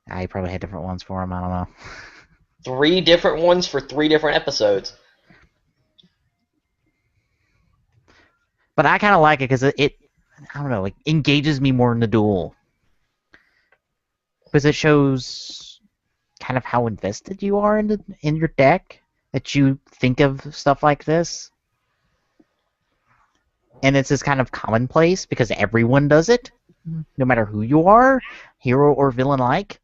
I probably had different ones for him. I don't know. 3 different ones for 3 different episodes. But I kind of like it because it I don't know, it engages me more in the duel because it shows kind of how invested you are in your deck, that you think of stuff like this. And it's this kind of commonplace because everyone does it, no matter who you are, hero or villain like.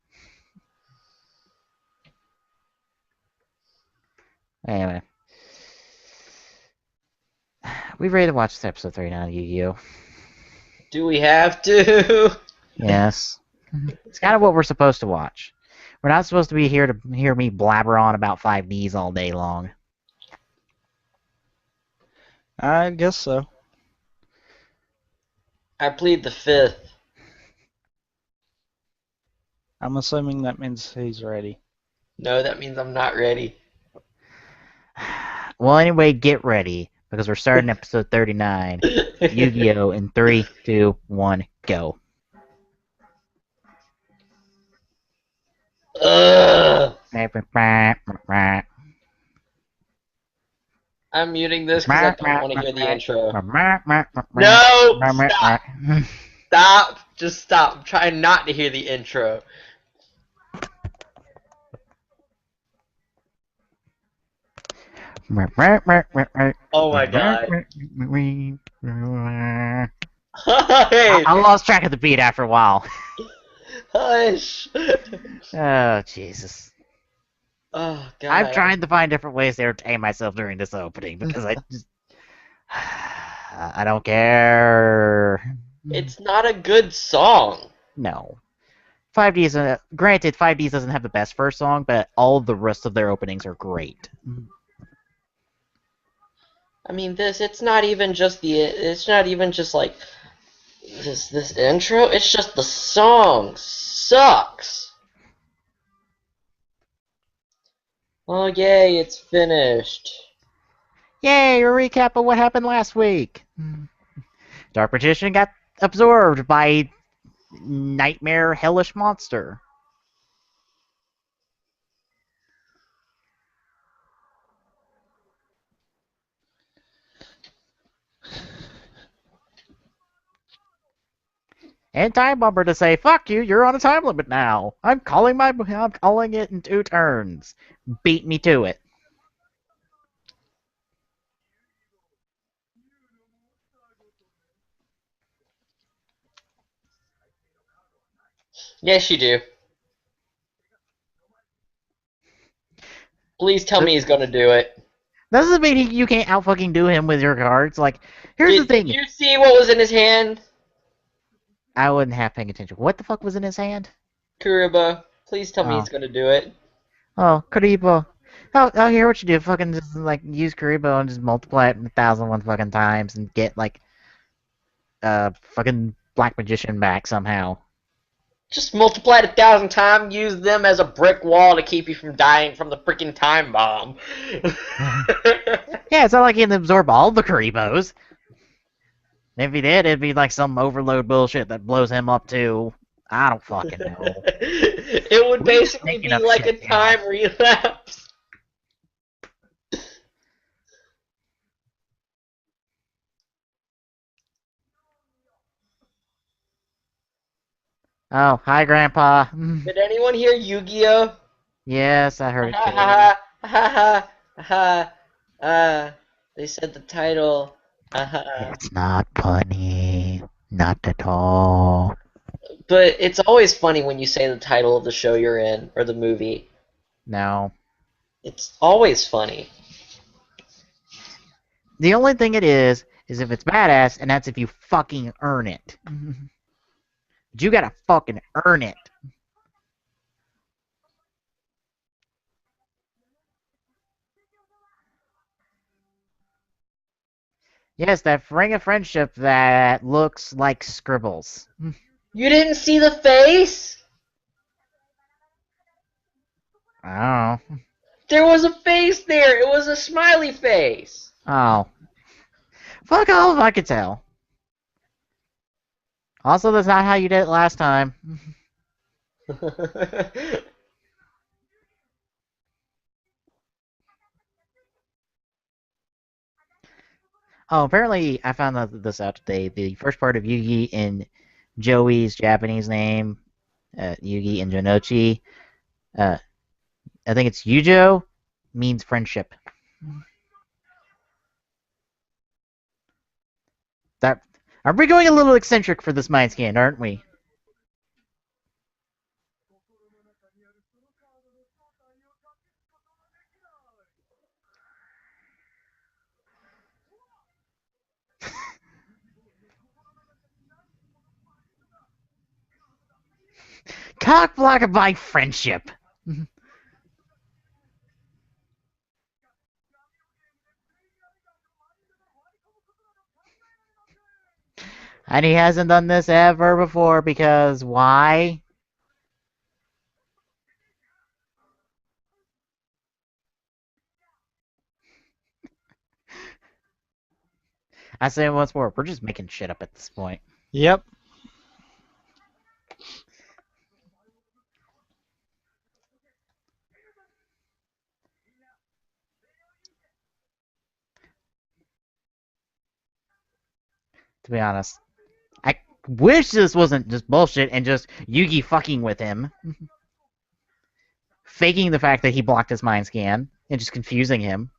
Anyway. We've ready to watch this episode 3 now, Yu-Gi-Oh! Do we have to? Yes. It's kind of what we're supposed to watch. We're not supposed to be here to hear me blabber on about 5Ds all day long. I guess so. I plead the 5th. I'm assuming that means he's ready. No, that means I'm not ready. Well, anyway, get ready, because we're starting episode 39. Yu-Gi-Oh! In 3, 2, 1, go. I'm muting this because I don't want to hear the intro. No! Stop! Stop! Just stop. I'm trying not to hear the intro. Oh my god. I lost track of the beat after a while. Hush! Oh, Jesus. Oh, God. I'm trying to find different ways to entertain myself during this opening because I just... I don't care. It's not a good song. No. 5Ds, granted, 5Ds doesn't have the best first song, but all the rest of their openings are great. I mean, it's not even just like this intro. It's just the song sucks. Oh yay, it's finished. Yay, a recap of what happened last week. Dark Magician got absorbed by Nightmare Hellish Monster. And Time Bomber to say, fuck you, you're on a time limit now. I'm calling it in 2 turns. Beat me to it. Yes, you do. Please tell me he's gonna do it. Doesn't mean you can't out fucking do him with your cards. Like, here's the thing. Did you see what was in his hand? I wasn't half paying attention. What the fuck was in his hand? Kuriba, please tell me he's gonna do it. Oh, Karibo. Oh, hear what you do. Fucking just, like, use Karibo and just multiply it 1,001 fucking times and get, like, fucking Black Magician back somehow. Just multiply it 1,000 times, use them as a brick wall to keep you from dying from the freaking time bomb. Yeah, it's not like he can absorb all the Karibos. If he did, it'd be like some overload bullshit that blows him up too. I don't fucking know. It would basically be like a time relapse. Oh, hi, Grandpa. Did anyone hear Yu-Gi-Oh? Yes, I heard it too. Ha ha ha ha. They said the title. It's not funny. Not at all. But it's always funny when you say the title of the show you're in or the movie. No. It's always funny. The only thing it is if it's badass, and that's if you fucking earn it. But you gotta fucking earn it. Yes, that ring of friendship that looks like scribbles. You didn't see the face? Oh. There was a face there. It was a smiley face. Oh. Fuck all if I could tell. Also, that's not how you did it last time. Oh, apparently I found this out today. The first part of Yugi in Joey's Japanese name, Yugi and Jonochi, I think it's Yujo, means friendship. That are we going a little eccentric for this mind scan, aren't we? Cock block by friendship. And he hasn't done this ever before because why? I say it once more, we're just making shit up at this point. Yep. To be honest. I wish this wasn't just bullshit and just Yugi fucking with him. Faking the fact that he blocked his mind scan and just confusing him.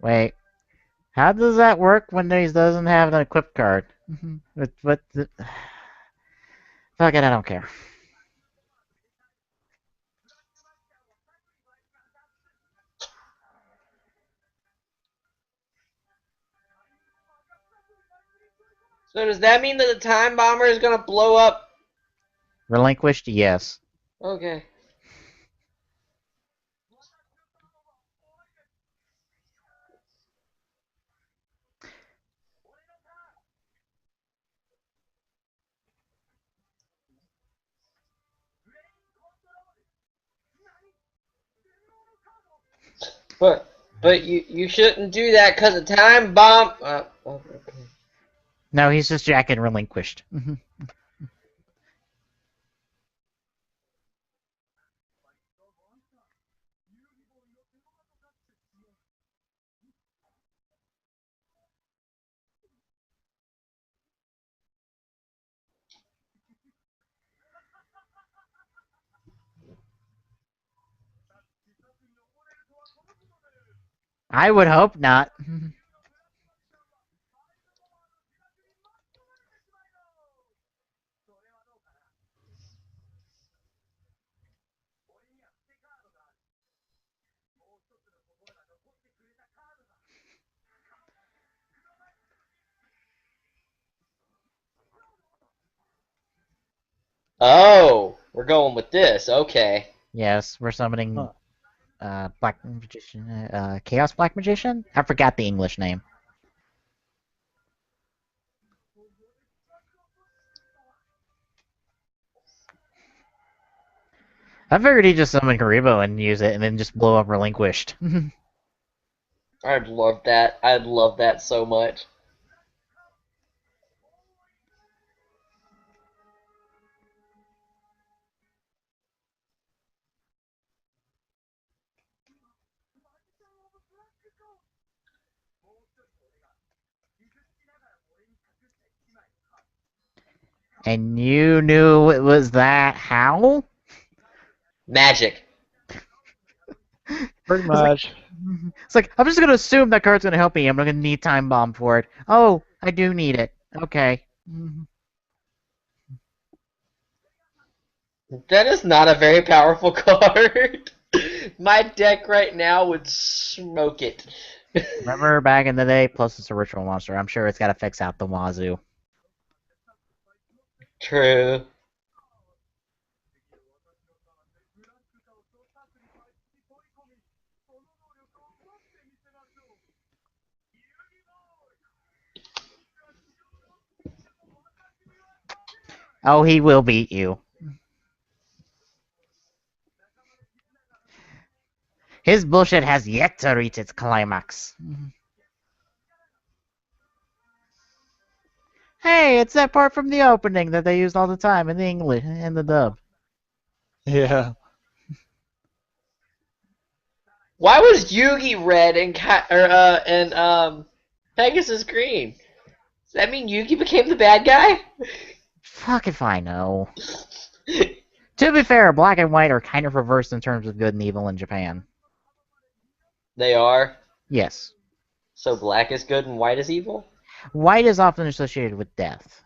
Wait. How does that work when he doesn't have an equipped card? Fuck it, I don't care. So does that mean that the time bomber is gonna blow up? Relinquished? Yes. Okay. But you shouldn't do that because of time bomb. Okay. No, he's just jacking relinquished. I would hope not. Oh, we're going with this. Okay. Yes, we're summoning Black Magician, Chaos Black Magician? I forgot the English name. I figured he'd just summon Karibo and use it and then just blow up relinquished. I'd love that. I'd love that so much. And you knew it was that? How? Magic. Pretty much. It's like, I'm just gonna assume that card's gonna help me. I'm gonna need Time Bomb for it. Oh, I do need it. Okay. That is not a very powerful card. My deck right now would smoke it. Remember back in the day, plus it's a ritual monster. I'm sure it's got effects out the wazoo. True. Oh, he will beat you. His bullshit has yet to reach its climax. Hey, it's that part from the opening that they used all the time in the English in the dub. Yeah. Why was Yugi red and Pegasus green? Does that mean Yugi became the bad guy? Fuck if I know. To be fair, black and white are kind of reversed in terms of good and evil in Japan. They are. Yes. So black is good and white is evil? White is often associated with death.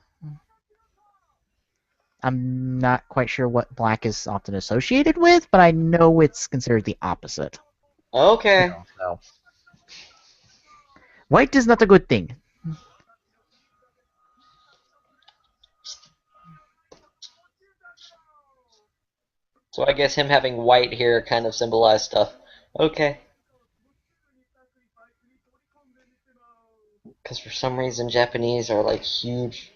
I'm not quite sure what black is often associated with, but I know it's considered the opposite. Okay. So. White is not a good thing. So I guess him having white here kind of symbolized stuff. Okay. Because for some reason Japanese are like huge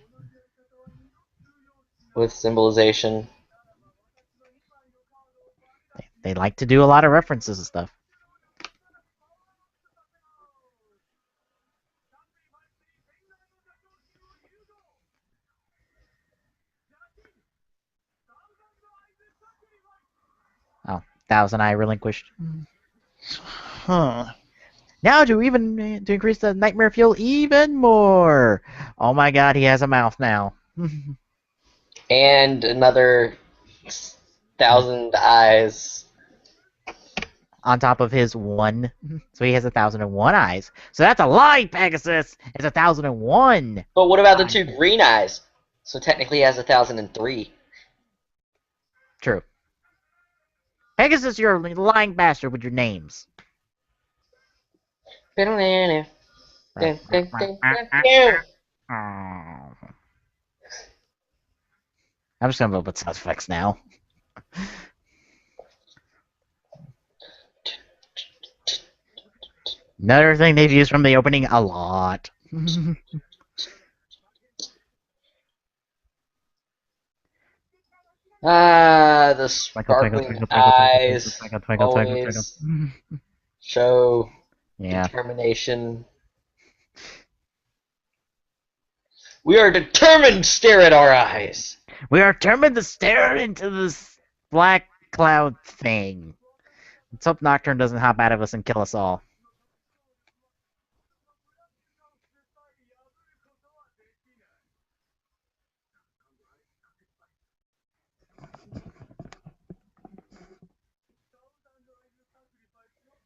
with symbolization. They like to do a lot of references and stuff. Oh, Thousand Eye relinquished. Huh. Now to increase the nightmare fuel even more. Oh my god, he has a mouth now. And another 1,000 eyes. On top of his one. So he has 1,001 eyes. So that's a lie, Pegasus! It's 1,001! But what about the two green eyes? So technically he has 1,003. True. Pegasus, you're a lying bastard with your names. I'm just gonna go with sound effects now. Another thing they've used from the opening a lot. The Twinkle, twinkle, sparkling twinkle, twinkle, twinkle, twinkle, eyes twinkle, twinkle, twinkle, twinkle. always show Yeah. determination. We are determined to stare at our eyes. We are determined to stare into this black cloud thing. Let's hope Nocturne doesn't hop out of us and kill us all.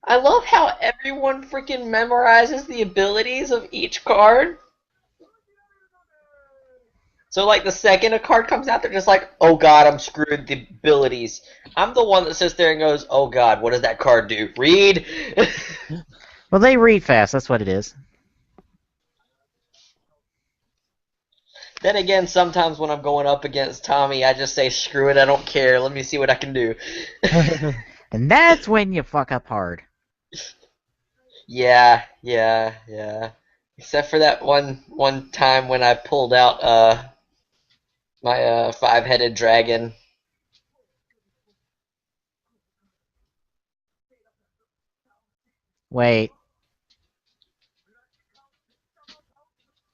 I love how everyone freaking memorizes the abilities of each card. So, like, the second a card comes out, they're just like, oh god, I'm screwed, the abilities. I'm the one that sits there and goes, oh god, what does that card do? Read! Well, they read fast, that's what it is. Then again, sometimes when I'm going up against Tommy, I just say, screw it, I don't care, let me see what I can do. And that's when you fuck up hard. Yeah. Except for that one time when I pulled out my five-headed dragon. Wait.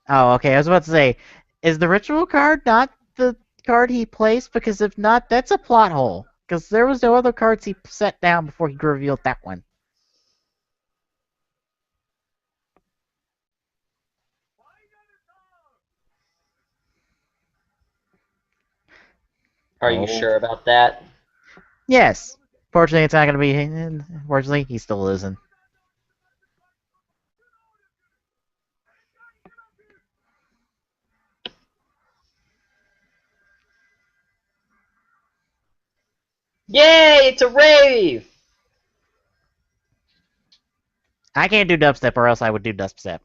Oh, okay, I was about to say, is the ritual card not the card he placed? Because if not, that's a plot hole. Because there was no other cards he set down before he revealed that one. Are you sure about that? Yes. Fortunately, it's not going to be... Fortunately, he's still losing. Yay, it's a rave! I can't do dubstep, or else I would do dubstep.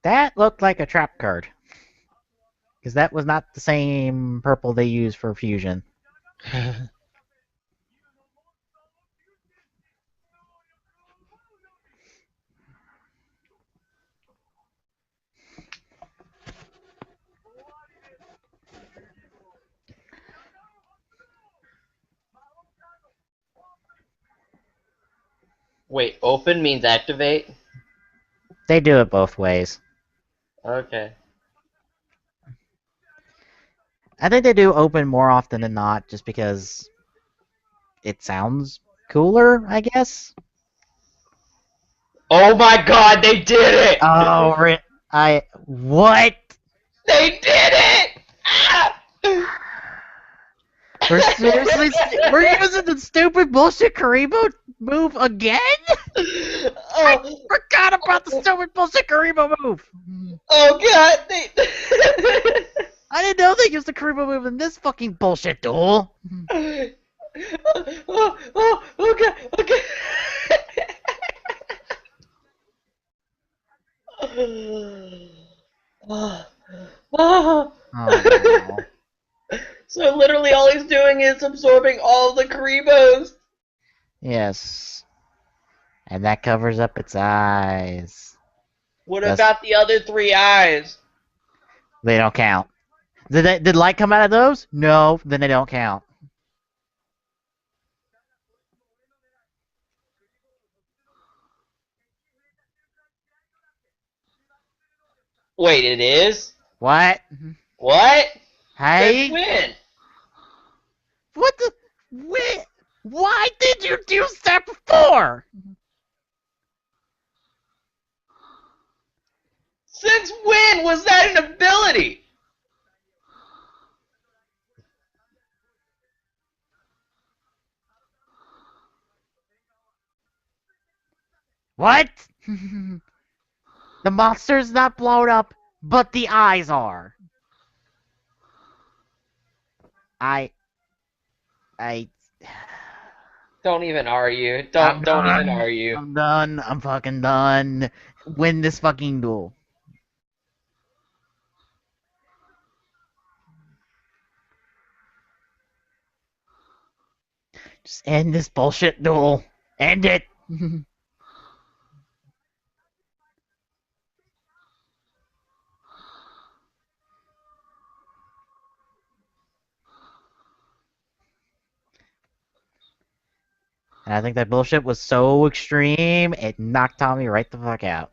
That looked like a trap card. Because that was not the same purple they used for fusion. Wait, open means activate? They do it both ways. Okay. I think they do open more often than not, just because it sounds cooler, I guess. Oh my god, they did it! Oh, what? They did it! Ah! We're using the stupid bullshit Karibo move again? I forgot about the stupid bullshit Karibo move! Oh god, I didn't know they used the Karibo move in this fucking bullshit duel. Okay. Oh, no. So literally all he's doing is absorbing all the Karibos. Yes. And that covers up its eyes. What about the other three eyes? They don't count. Did light come out of those? No, then they don't count. Wait, it is? What? What? Hey? Since when? What the? Why did you do that before? Since when was that an ability? What? The monster's not blown up, but the eyes are. I. Don't even argue. I'm Don't even done. argue. I'm done. I'm fucking done. Win this fucking duel. Just end this bullshit duel. End it. And I think that bullshit was so extreme, it knocked Tommy right the fuck out.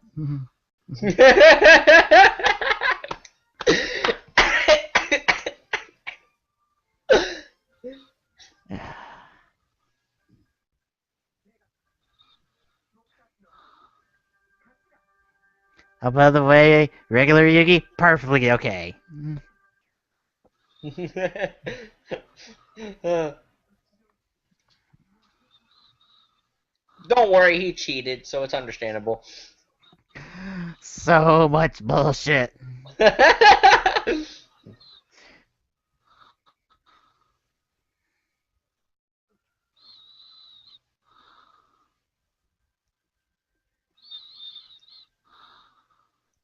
Oh, by the way, regular Yugi, perfectly okay. Don't worry, he cheated, so it's understandable. So much bullshit.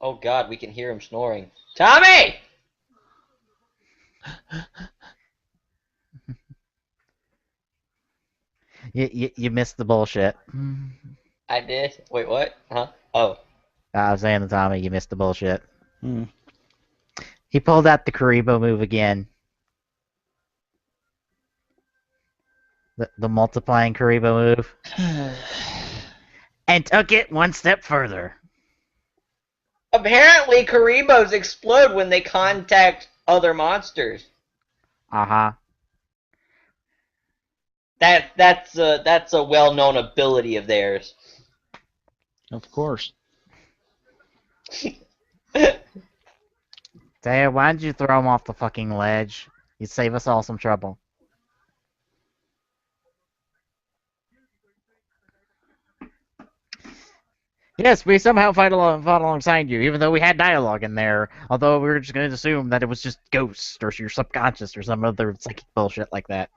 Oh god, we can hear him snoring. Tommy! You missed the bullshit. I did. Wait, what? Huh? Oh. I was saying to Tommy, you missed the bullshit. Hmm. He pulled out the Karibo move again. The multiplying Karibo move. And took it one step further. Apparently, Karibos explode when they contact other monsters. Uh-huh. That's a well-known ability of theirs. Of course. Dad, why did you throw him off the fucking ledge? You'd save us all some trouble. Yes, we somehow fought alongside you, even though we had dialogue in there. Although we were just going to assume that it was just ghosts or your subconscious or some other psychic bullshit like that.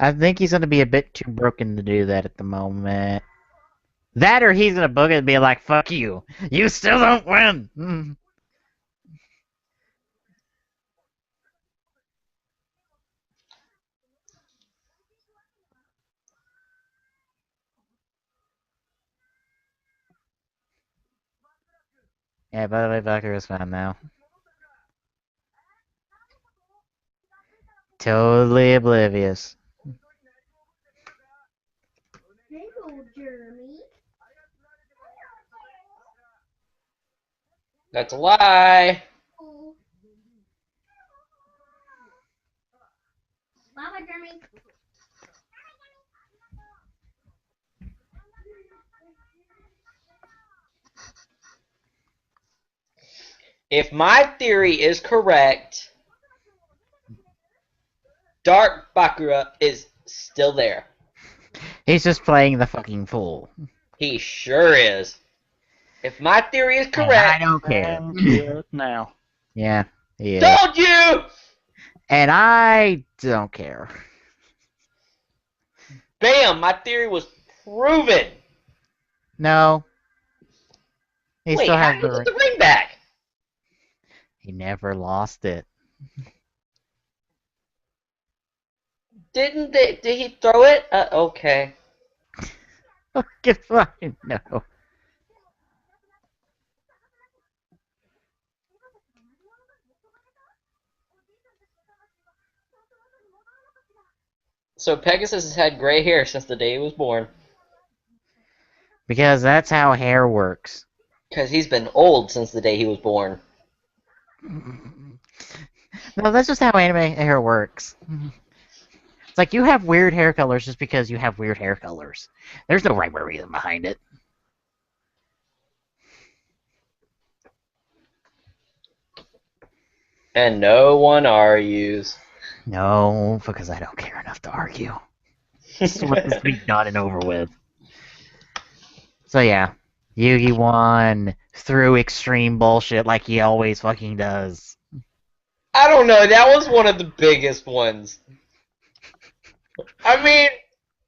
I think he's going to be a bit too broken to do that at the moment. That or he's going to book it and be like, fuck you. You still don't win. Yeah, by the way, Valkyrie is fine now. Totally oblivious. That's a lie. Mama, Jeremy. If my theory is correct, Dark Bakura is still there. He's just playing the fucking fool. He sure is. If my theory is And correct, I don't care. And do it now. Yeah, he is. told you! And I don't care. Bam! My theory was proven. No. He Wait, still how has did the he get the ring back? He never lost it. Did he throw it? Okay. Get fine. No. So Pegasus has had gray hair since the day he was born. Because that's how hair works. Because he's been old since the day he was born. No, that's just how anime hair works. It's like you have weird hair colors just because you have weird hair colors. There's no rhyme or reason behind it. And no one argues. No, because I don't care enough to argue. Just want this to be done and over with. So yeah, Yugi won through extreme bullshit like he always fucking does. I don't know, that was one of the biggest ones. I mean,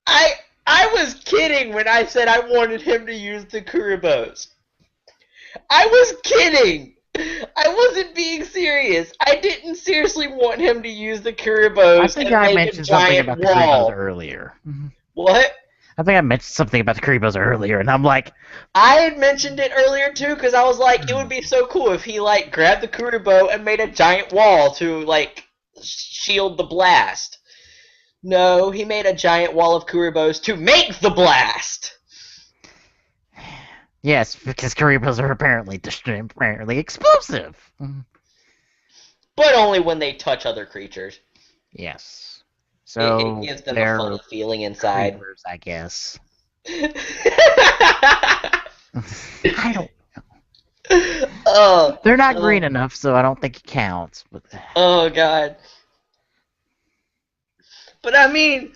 I was kidding when I said I wanted him to use the Kuribos. I was kidding! I wasn't being serious. I didn't seriously want him to use the Kuribos. I think I mentioned something about the Kuribos earlier. What? I think I mentioned something about the Kuribos earlier, and I'm like... I had mentioned it earlier too, because I was like, it would be so cool if he, like, grabbed the Kuribo and made a giant wall to, like, shield the blast. No, he made a giant wall of Kuribos to make the blast! Yes, because Kuribos are apparently explosive. But only when they touch other creatures. Yes. So it gives them a funny feeling inside. Creepers, I guess. I don't know. They're not green enough, so I don't think it counts. But... Oh, God. But I mean,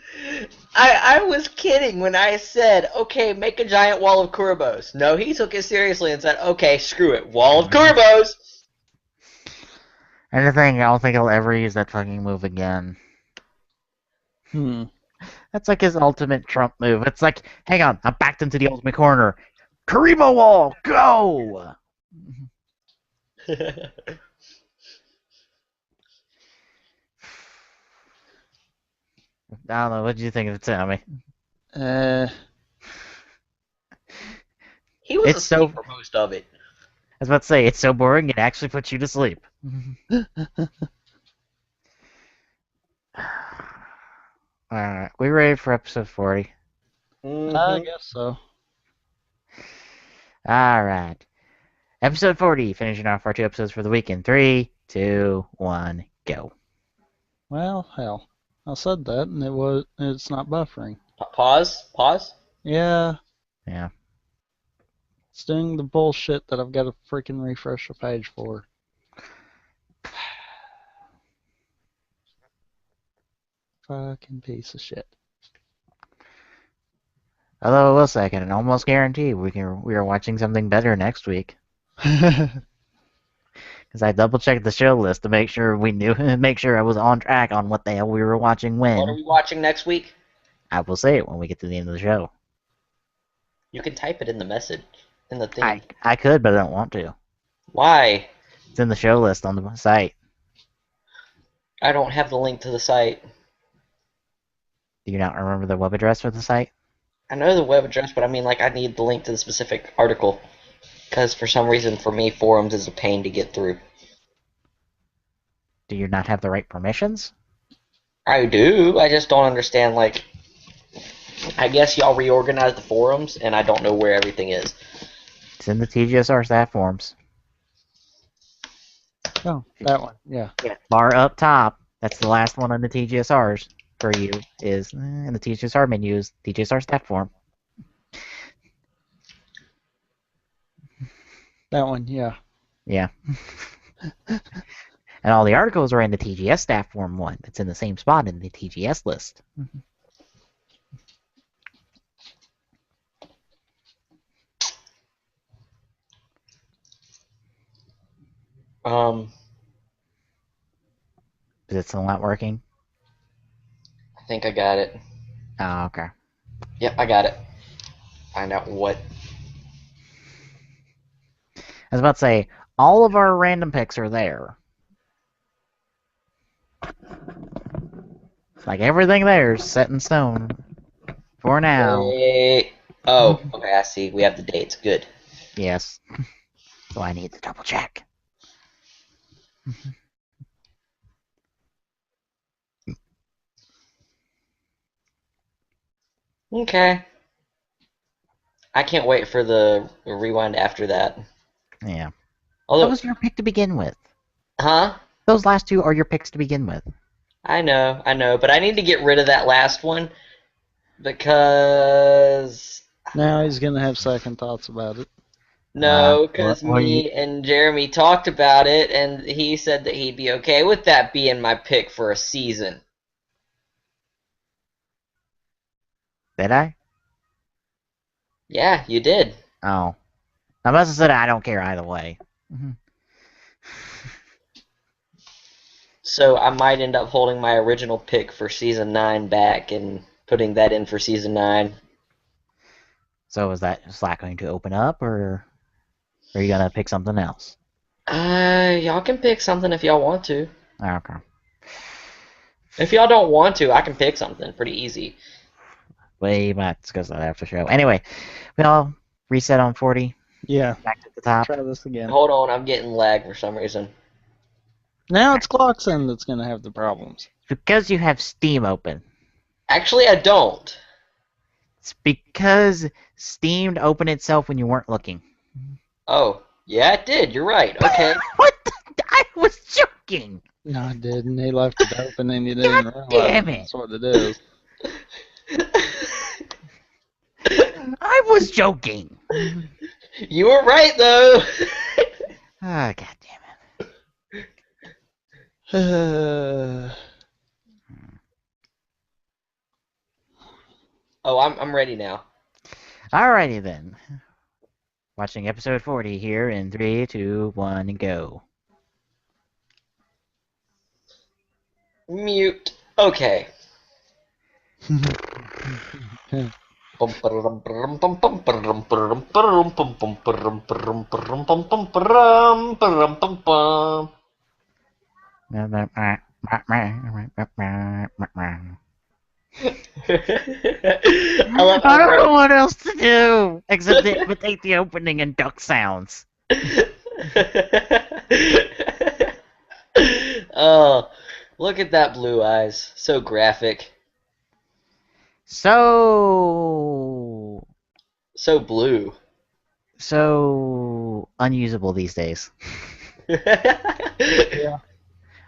I was kidding when I said, okay, make a giant wall of Kuribos. No, he took it seriously and said, okay, screw it, wall of Kuribos! And the thing, I don't think I'll ever use that fucking move again. That's like his ultimate Trump move. It's like, hang on, I'm backed into the ultimate corner. Kuribo wall, go! I don't know, what did you think of it, Tommy? He was asleep for most of it. I was about to say, it's so boring, it actually puts you to sleep. Alright, we ready for episode 40? I guess so. Alright. Episode 40, finishing off our 2 episodes for the week in 3, 2, 1, go. Well, hell. I said that, and it's not buffering. Pause? Yeah. Yeah. It's doing the bullshit that I've got to freaking refresh the page for. Fucking piece of shit. Although I will say, I can almost guarantee we are watching something better next week. Because I double-checked the show list to make sure make sure I was on track on what the hell we were watching when. What are we watching next week? I will say it when we get to the end of the show. You can type it in the message, in the thing. I could, but I don't want to. Why? It's in the show list on the site. I don't have the link to the site. Do you not remember the web address for the site? I know the web address, but I mean, like, I need the link to the specific article. Because for some reason, for me, forums is a pain to get through. Do you not have the right permissions? I do. I just don't understand, like... I guess y'all reorganized the forums, and I don't know where everything is. It's in the TGSR staff forums. Oh, that one, yeah. Bar up top, that's the last one on the TGSRs for you, is in the TGSR menu is TGSR staff forum. That one, yeah. Yeah. And all the articles are in the TGS staff forum one. It's in the same spot in the TGS list. Is it still not working? I think I got it. Oh, okay. Yep, I got it. Find out what... I was about to say, all of our random picks are there. Like, everything there is set in stone. For now. Oh, okay, I see. We have the dates. Good. Yes. So I need to double check. Okay. I can't wait for the rewind after that. Yeah. Although, That was your pick to begin with. huh? Those last 2 are your picks to begin with. I know, but I need to get rid of that last one because Now he's going to have second thoughts about it. No, because Well, me and Jeremy talked about it, and he said that he'd be okay with that being my pick for a season. did I? Yeah, you did. Oh. I must have said I don't care either way. So I might end up holding my original pick for season 9 back and putting that in for season 9. So is that slot going to open up, or are you gonna pick something else? Y'all can pick something if y'all want to. Okay. If y'all don't want to, I can pick something pretty easy. Way back because I have to show. Anyway, we all reset on 40. Yeah. Back to the top. Try this again. Hold on, I'm getting lag for some reason. Now it's Clockson that's going to have the problems. Because you have Steam open. Actually, I don't. It's because Steam opened itself when you weren't looking. Oh, yeah, it did. You're right. Okay. What? I was joking. No, I didn't. He left it open and you didn't realize damn it. that's what it is. I was joking. You were right, though. Ah, god damn it. Oh, I'm ready now. Alrighty then. Watching episode 40 here in 3, 2, 1, and go. Mute. Okay. I don't know what else to do except to imitate the opening and duck sounds. Oh, look at that blue eyes. So graphic. So blue. so unusable these days. Yeah.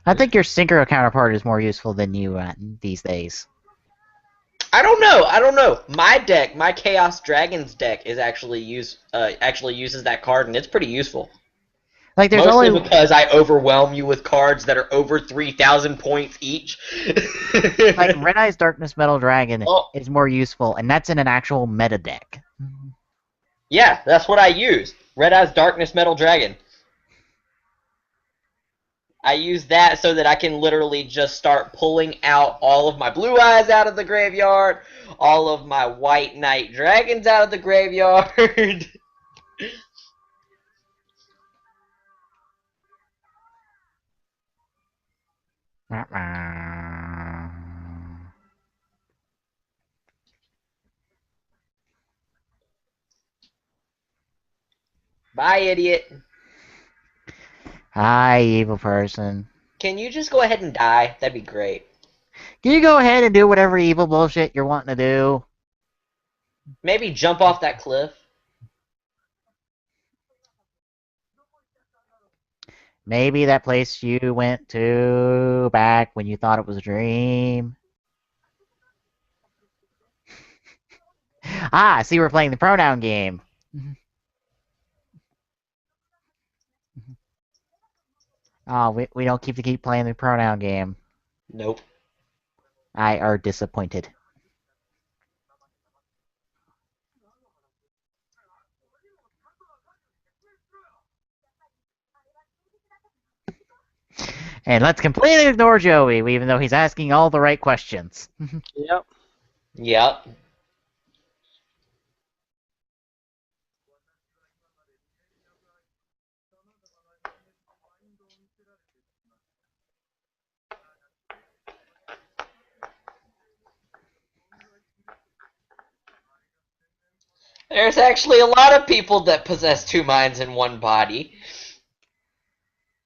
I think your synchro counterpart is more useful than you these days. I don't know. My deck, my Chaos Dragons deck, is actually uses that card, and it's pretty useful. Like there's Mostly only because I overwhelm you with cards that are over 3,000 points each. like Red Eye's Darkness Metal Dragon Oh. is more useful, and that's in an actual meta deck. Yeah, that's what I use. Red Eye's Darkness Metal Dragon. I use that so that I can literally just start pulling out all of my blue eyes out of the graveyard, all of my white knight dragons out of the graveyard. Bye, idiot. Hi, evil person. Can you just go ahead and die? That'd be great. Can you go ahead and do whatever evil bullshit you're wanting to do? Maybe jump off that cliff. Maybe that place you went to back when you thought it was a dream. Ah, see, we're playing the pronoun game. Oh, we don't keep playing the pronoun game. Nope. I are disappointed. And let's completely ignore Joey, even though he's asking all the right questions. Yep. Yep. There's actually a lot of people that possess two minds in one body.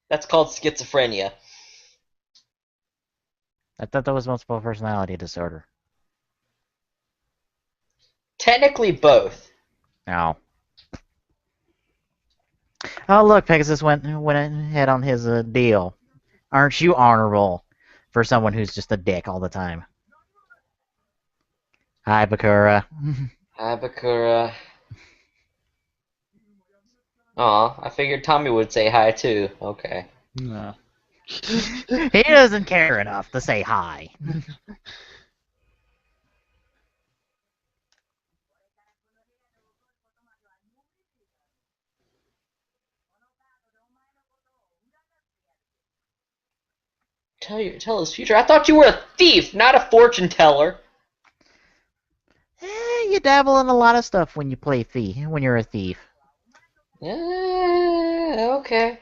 That's called schizophrenia. I thought that was multiple personality disorder. Technically both. No. Oh, look, Pegasus went ahead on his deal. Aren't you honorable for someone who's just a dick all the time? Hi, Bakura. Hi, Bakura. Aw, I figured Tommy would say hi too. Okay. No. He doesn't care enough to say hi. Tell his future. I thought you were a thief, not a fortune teller. You dabble in a lot of stuff when you play thief. When you're a thief, Okay.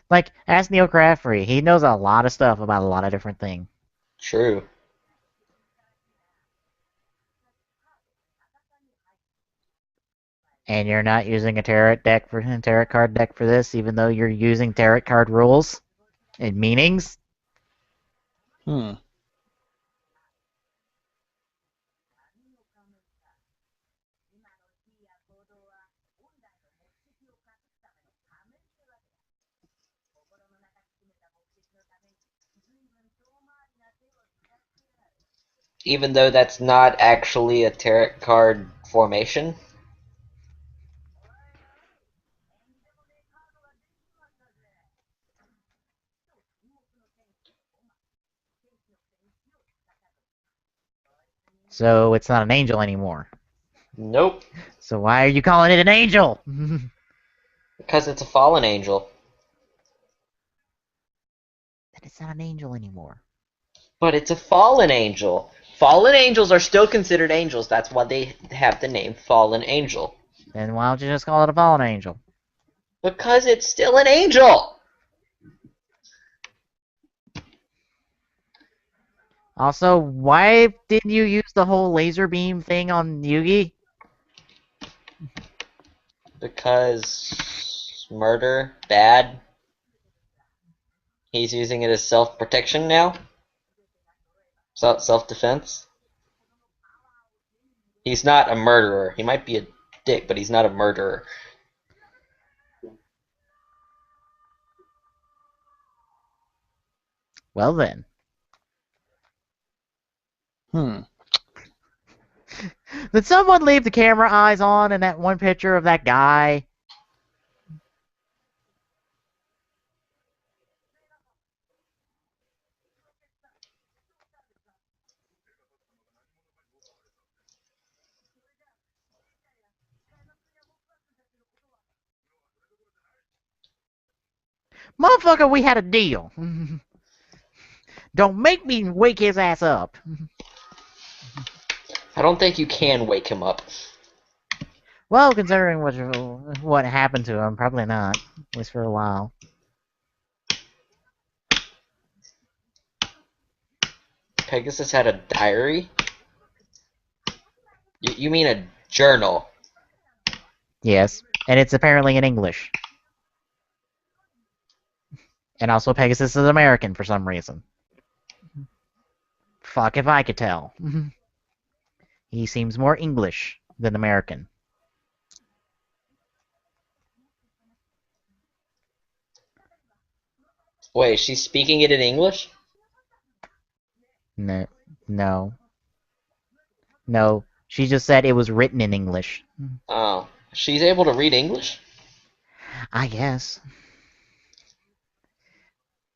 like ask Neil Craftry. He knows a lot of stuff about a lot of different things. True. And you're not using a tarot card deck for this, even though you're using tarot card rules and meanings. Hmm. Even though that's not actually a tarot card formation. So it's not an angel anymore. Nope. So why are you calling it an angel? Because it's a fallen angel. Then it's not an angel anymore. But it's a fallen angel. Fallen angels are still considered angels. That's why they have the name fallen angel. Then why don't you just call it a fallen angel? Because it's still an angel! Also, why didn't you use the whole laser beam thing on Yugi? Because murder, bad. He's using it as self-protection now? Self-defense? He's not a murderer. He might be a dick, but he's not a murderer. Well then. Did someone leave the camera eyes on in that one picture of that guy? Motherfucker, we had a deal. Don't make me wake his ass up. I don't think you can wake him up. Well, considering what happened to him, probably not. At least for a while. Pegasus had a diary? You mean a journal? Yes, and it's apparently in English. And also Pegasus is American for some reason. Fuck if I could tell. He seems more English than American. Wait, she's speaking it in English? No. No. No. She just said it was written in English. Oh. She's able to read English? I guess.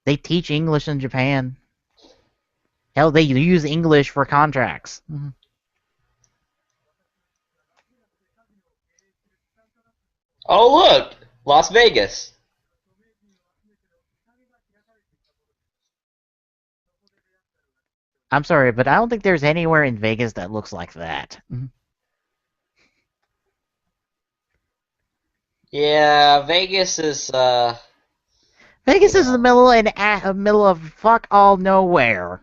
They teach English in Japan. Hell, they use English for contracts. Oh, look! Las Vegas. I'm sorry, but I don't think there's anywhere in Vegas that looks like that. Yeah, Vegas is, Vegas is in the middle of fuck all nowhere.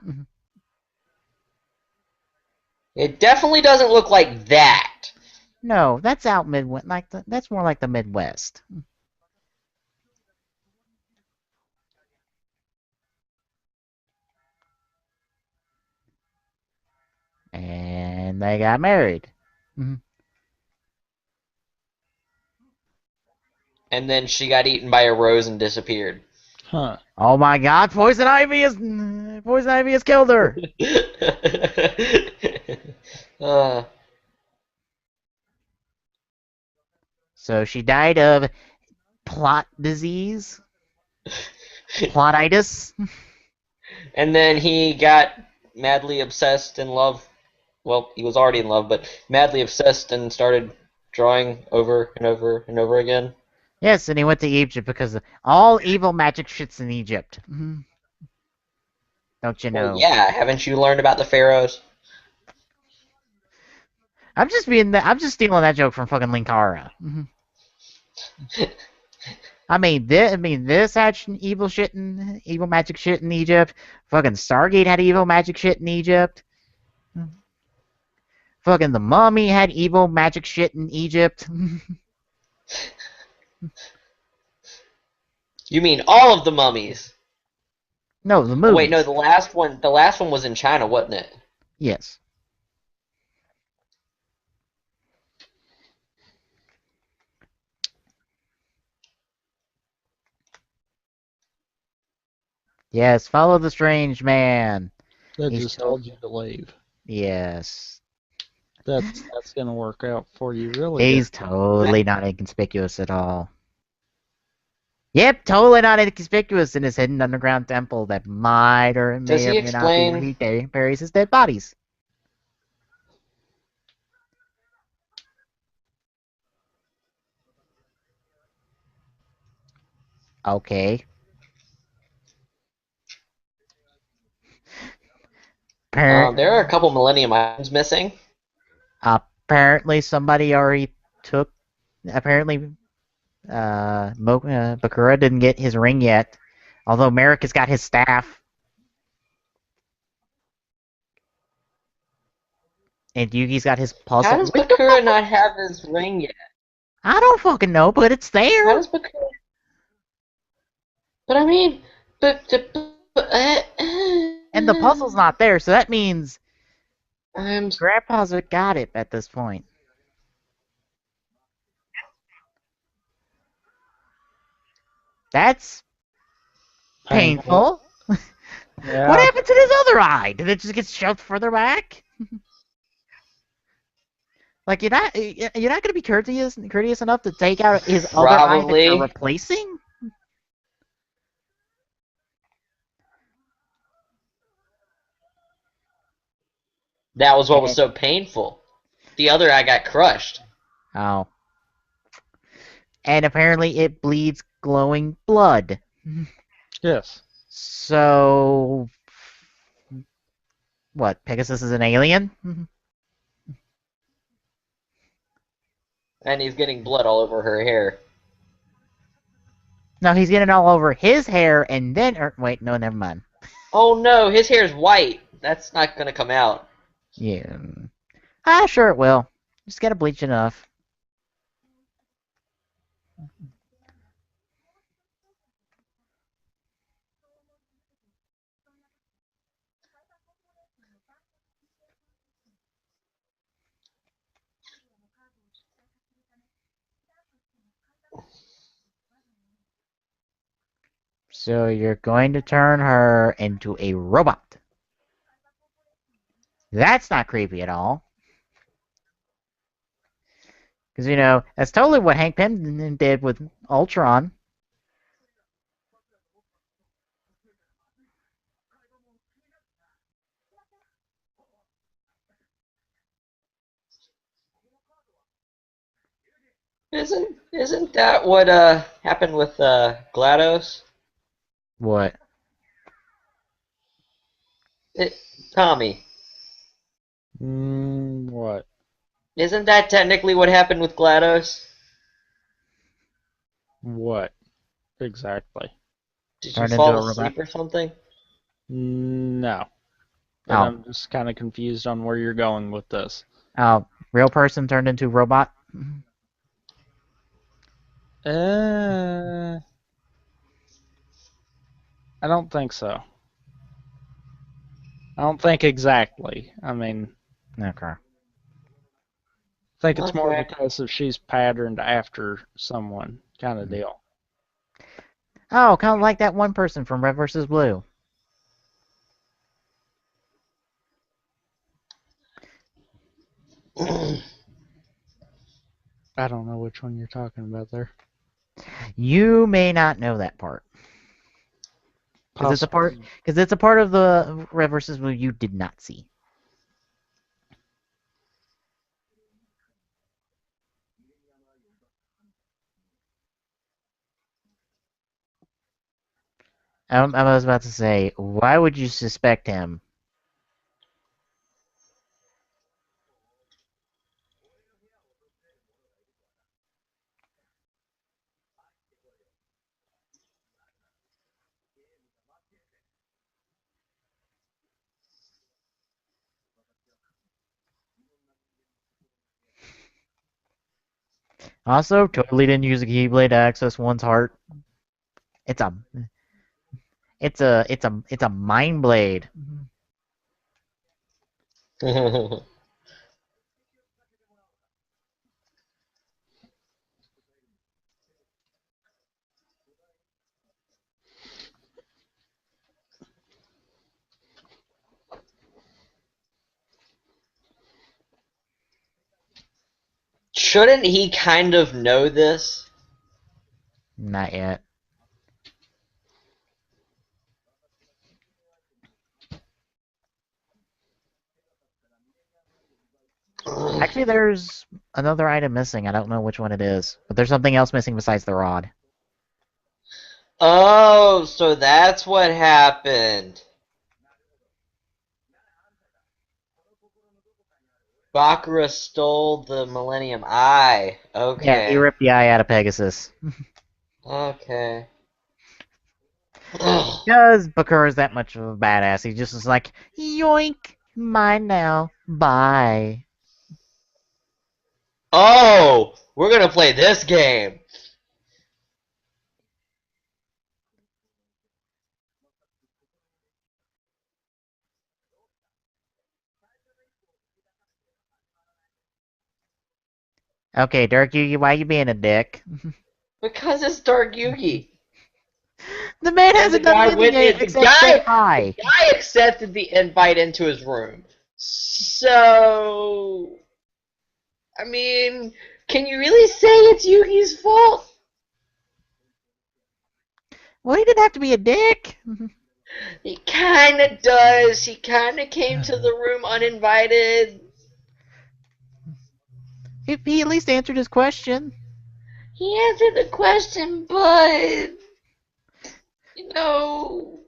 It definitely doesn't look like that. No, that's out Midwest. That's more like the Midwest. And they got married. And then she got eaten by a rose and disappeared. Huh. Oh my God! Poison Ivy has killed her. So she died of plot disease, plotitis. And then he got madly obsessed in love. Well, he was already in love, but madly obsessed and started drawing over and over and over again. Yes, and he went to Egypt because all evil magic shit's in Egypt. Don't you Well, know? yeah, haven't you learned about the pharaohs? I'm just stealing that joke from fucking Linkara. This had evil magic shit in Egypt. Fucking Stargate had evil magic shit in Egypt. Fucking the Mummy had evil magic shit in Egypt. You mean all of the mummies? No, the Oh, wait, no, movies. the last one was in China, wasn't it? Yes. Yes, follow the strange man. That He's just told you to leave. Yes. That's gonna work out for you really good. He's totally not inconspicuous at all. Yep, totally not inconspicuous in his hidden underground temple that might or Does may or he may not be where he buries his dead bodies. Okay. There are a couple Millennium items missing. Apparently somebody already took... Apparently Bakura didn't get his ring yet. Although Merrick has got his staff. And Yugi's got his puzzle. How does Bakura not have his ring yet? I don't fucking know, but it's there. How does Bakura... But I mean... And the puzzle's not there, so that means... I'm... Grandpa's got it at this point. That's... painful. Yeah. What happened to his other eye? Did it just get shoved further back? Like, you're not gonna be courteous enough to take out his other eye that you're replacing? That was what was so painful. The other eye got crushed. Oh. And apparently it bleeds glowing blood. Yes. So... What, Pegasus is an alien? And he's getting blood all over her hair. No, he's getting all over his hair and then... wait, no, never mind. Oh no, his hair's white. That's not gonna come out. Yeah. Sure it will. Just gotta bleach enough. So you're going to turn her into a robot. That's not creepy at all. Because, that's totally what Hank Pym did with Ultron. Isn't that what happened with GLaDOS? What? Tommy. What? Isn't that technically what happened with GLaDOS? What? Exactly. Did you fall asleep or something? No. But I'm just kind of confused on where you're going with this. Oh, real person turned into robot? I don't think so. I don't think exactly. I mean... Okay. I think it's more because of she's patterned after someone kind of deal. Oh, kind of like that one person from Red vs. Blue. I don't know which one you're talking about there. You may not know that part. Because it's a part of the Red versus Blue you did not see. I was about to say, why would you suspect him? Also, totally didn't use a Keyblade to access one's heart. It's a mind blade. Shouldn't he kind of know this? Not yet. Actually, there's another item missing. I don't know which one it is, but there's something else missing besides the rod. Oh, so that's what happened. Bakura stole the Millennium Eye. Okay. Yeah, he ripped the eye out of Pegasus. Okay. Because Bakura's that much of a badass, he just is like, yoink, mine now, bye. Oh, we're gonna play this game. Okay, Dark Yugi, why you being a dick? Because it's Dark Yugi. The man And the hasn't done guy anything went. except say hi. The guy accepted the invite into his room. So, I mean, can you really say it's Yugi's fault? Well, he didn't have to be a dick. He kinda does. He kinda came to the room uninvited. If he at least answered his question. He answered the question, but you know,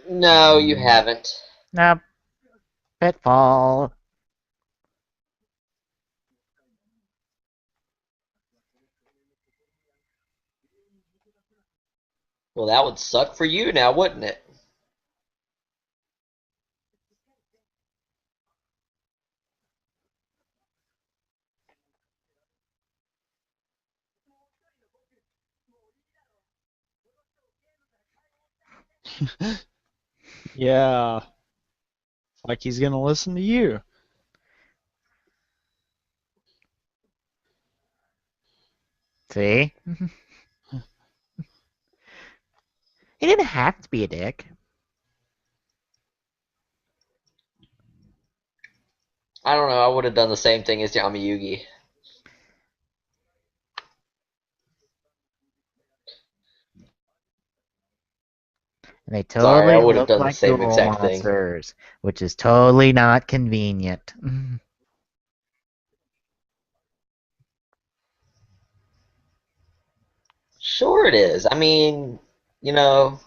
no, you haven't. Nope. Pitfall. Well, that would suck for you now, wouldn't it? Yeah. Like he's gonna listen to you. See? He didn't have to be a dick. I don't know. I would have done the same thing as Yami Yugi. And they Sorry, I totally would have look done the like same duel exact thing. monsters, which is totally not convenient. Sure, it is. I mean, you know,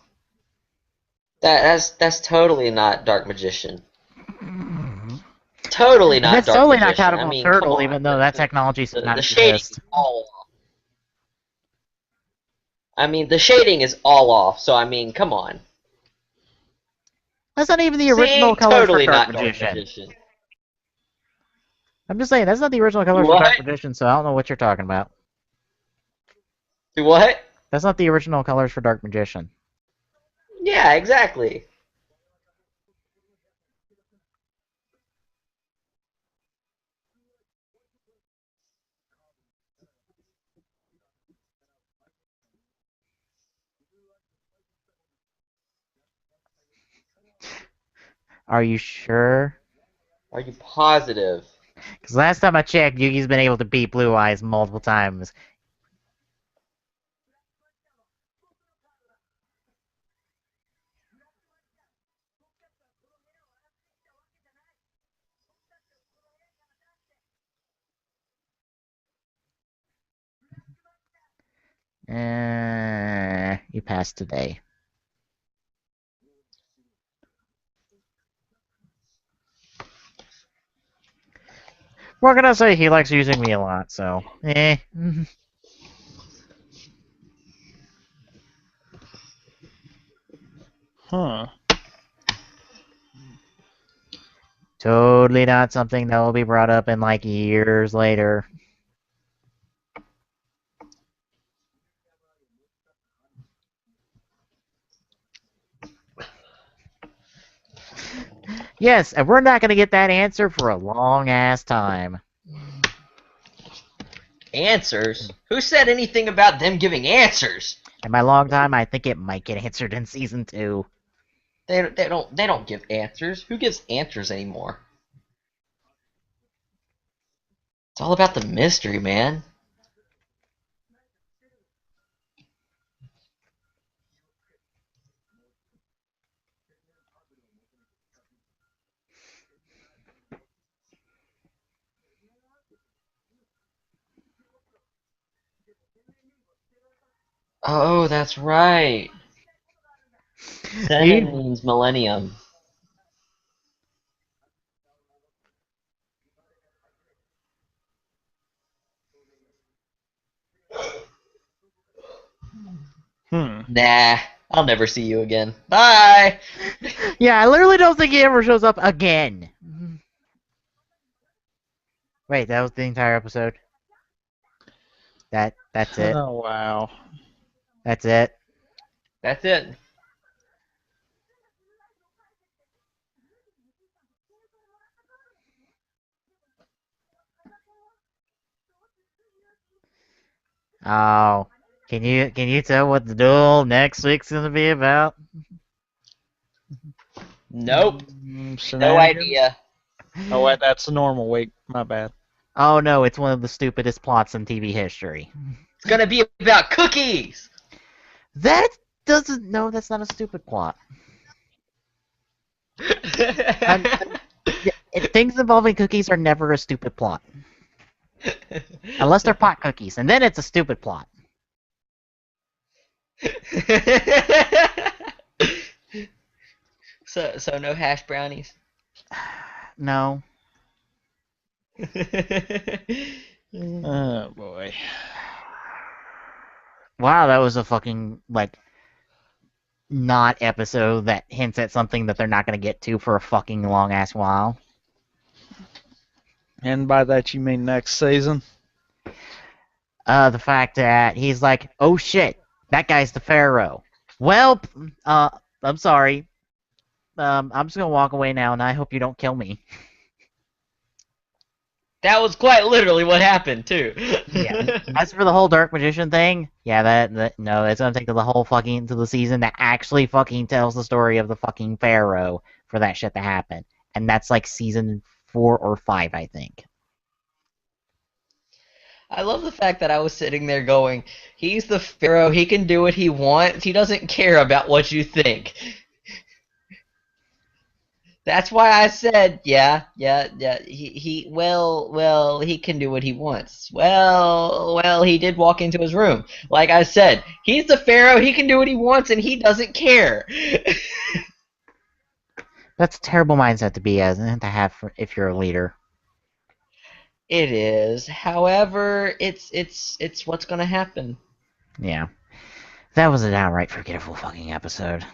that's totally not Dark Magician. Totally And not that's Dark totally not Magician. I Catapult mean, come Turtle, on. even though that technology should not The shading exist. is all off. I mean, the shading is all off. So I mean, come on. That's not even the See, original colors for totally Dark not Dark Magician. Magician. I'm just saying, that's not the original colors for What? Dark Magician, so I don't know what you're talking about. What? That's not the original colors for Dark Magician. Yeah, exactly. Are you sure? Are you positive? Because last time I checked, Yugi's been able to beat Blue Eyes multiple times. You passed today. What can I say? He likes using me a lot, so eh. Huh. Totally not something that will be brought up in like years later. Yes, and we're not going to get that answer for a long ass time. Answers? Who said anything about them giving answers? In my long time, I think it might get answered in season 2. They don't give answers. Who gives answers anymore? It's all about the mystery, man. Oh, that's right. Seven means millennium. Nah, I'll never see you again. Bye! Yeah, I literally don't think he ever shows up again. Wait, that was the entire episode? That's it? Oh, wow. That's it? That's it. Oh. Can you tell what the duel next week's gonna be about? Nope. No Shenanigans? idea. Oh, wait, that's a normal week. My bad. Oh no, it's one of the stupidest plots in TV history. It's gonna be about cookies! That doesn't... No, that's not a stupid plot. Things involving cookies are never a stupid plot. Unless they're pot cookies, and then it's a stupid plot. So no hash brownies? No. Oh, boy. Wow, that was a fucking, like, not episode that hints at something that they're not going to get to for a fucking long-ass while. And by that you mean next season? The fact that he's like, oh shit, that guy's the Pharaoh. Well, I'm sorry. I'm just gonna walk away now, and I hope you don't kill me. That was quite literally what happened, too. Yeah. As for the whole Dark Magician thing, yeah, no, it's gonna take the whole fucking to the season that actually fucking tells the story of the fucking Pharaoh for that shit to happen, and that's like season 4 or 5, I think. I love the fact that I was sitting there going, he's the Pharaoh, he can do what he wants, he doesn't care about what you think. That's why I said, yeah, he can do what he wants. Well, he did walk into his room. Like I said, he's the Pharaoh, he can do what he wants, and he doesn't care. That's a terrible mindset to be as and to have if you're a leader. It is. However, it's what's gonna happen. Yeah. That was a downright forgettable fucking episode.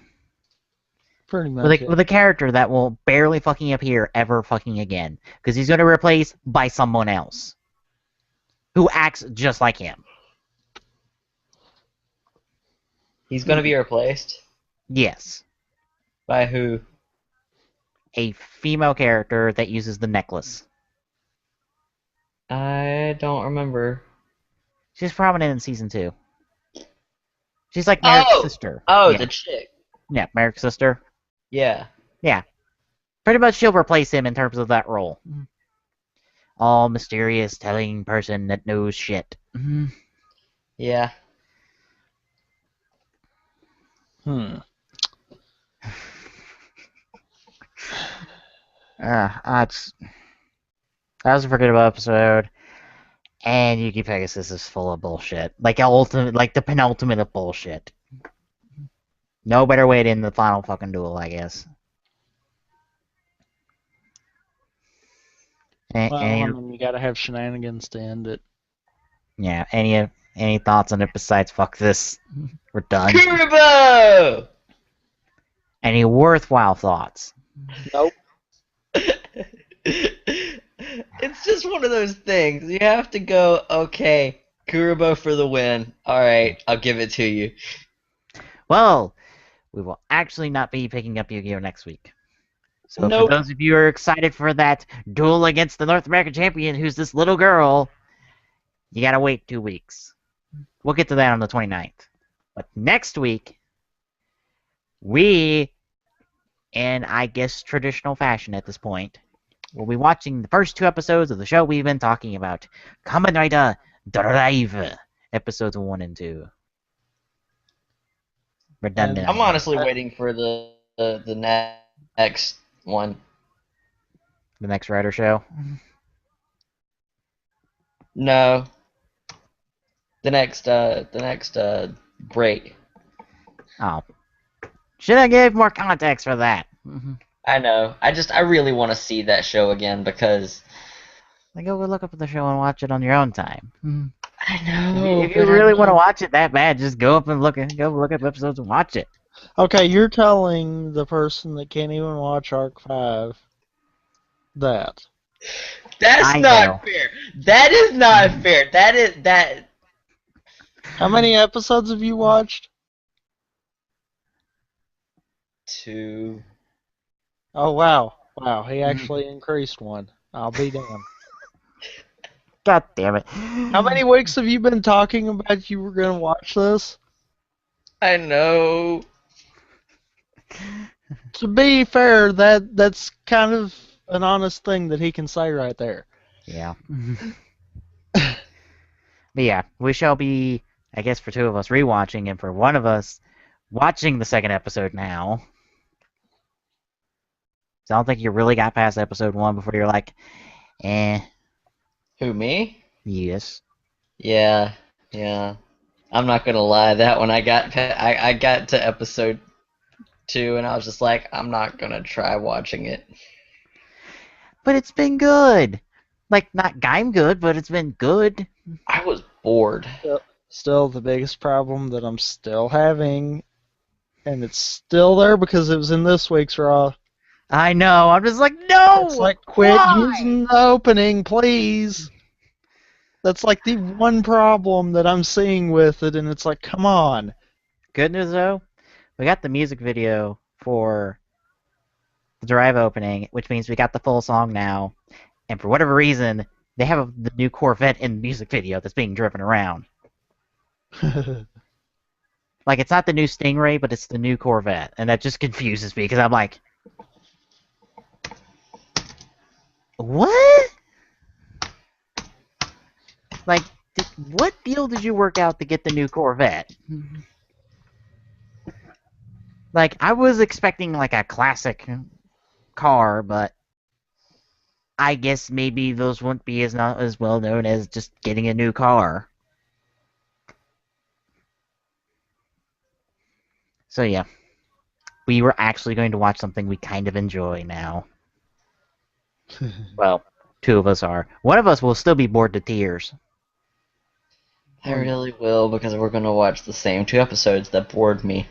Pretty much. With a character that will barely fucking appear ever fucking again. Because he's gonna replace by someone else. Who acts just like him. He's gonna be replaced? Yes. By who? A female character that uses the necklace. I don't remember. She's prominent in season 2. She's like Merrick's sister. Oh, yeah. the chick. Yeah, Merrick's sister. Yeah. Yeah. Pretty much she'll replace him in terms of that role. All mysterious, telling person that knows shit. Yeah. That was a forgettable episode. And Yuki Pegasus is full of bullshit. Like the penultimate of bullshit. No better way to end the final fucking duel, I guess. Well, I mean, you gotta have shenanigans to end it. Yeah, any thoughts on it besides fuck this? We're done. Kuribo! Any worthwhile thoughts? Nope. It's just one of those things. You have to go, okay, Kuribo for the win. Alright, I'll give it to you. Well, we will actually not be picking up Yu-Gi-Oh! Next week. So Nope. for those of you who are excited for that duel against the North American champion, who's this little girl, you gotta wait 2 weeks. We'll get to that on the 29th. But next week, we, in I guess traditional fashion at this point, will be watching the first 2 episodes of the show we've been talking about, Kamen Rider Drive, episodes 1 and 2. Redundant. I'm honestly waiting for the next one. The next Rider show? No. The next break. Oh. Should I give more context for that? I know. I really want to see that show again because Like, go look up the show and watch it on your own time. I know. If you really want to watch it that bad, just go up and look up episodes and watch it. Okay, you're telling the person that can't even watch Arc 5 that. That's not fair. That is not fair. That. How many episodes have you watched? 2. Oh, wow. Wow, he actually increased one. I'll be damned. God damn it. How many weeks have you been talking about you were going to watch this? I know. To be fair, that's kind of an honest thing that he can say right there. Yeah. But yeah, we shall be, I guess for 2 of us, rewatching, and for one of us, watching the second episode now. So I don't think you really got past episode 1 before you're like, eh. Who, me? Yes. Yeah. I'm not gonna lie. That when I got to episode 2, and I was just like, I'm not gonna try watching it. But it's been good. Like, not Gaim good, but it's been good. I was bored. Still the biggest problem that I'm still having, and it's still there because it was in this week's Raw. I know. I'm just like, no! It's like, quit why? using the opening, please. That's like the one problem that I'm seeing with it, and it's like, come on. Good news, though, we got the music video for the Drive opening, which means we got the full song now. And for whatever reason, they have the new Corvette in the music video that's being driven around. Like, it's not the new Stingray, but it's the new Corvette. And that just confuses me, because I'm like, what? Like, what deal did you work out to get the new Corvette? Like, I was expecting, like, a classic car, but I guess maybe those wouldn't be not as well known as just getting a new car. So yeah, we were actually going to watch something we kind of enjoy now. Well, 2 of us are. One of us will still be bored to tears. I really will, because we're gonna watch the same 2 episodes that bored me.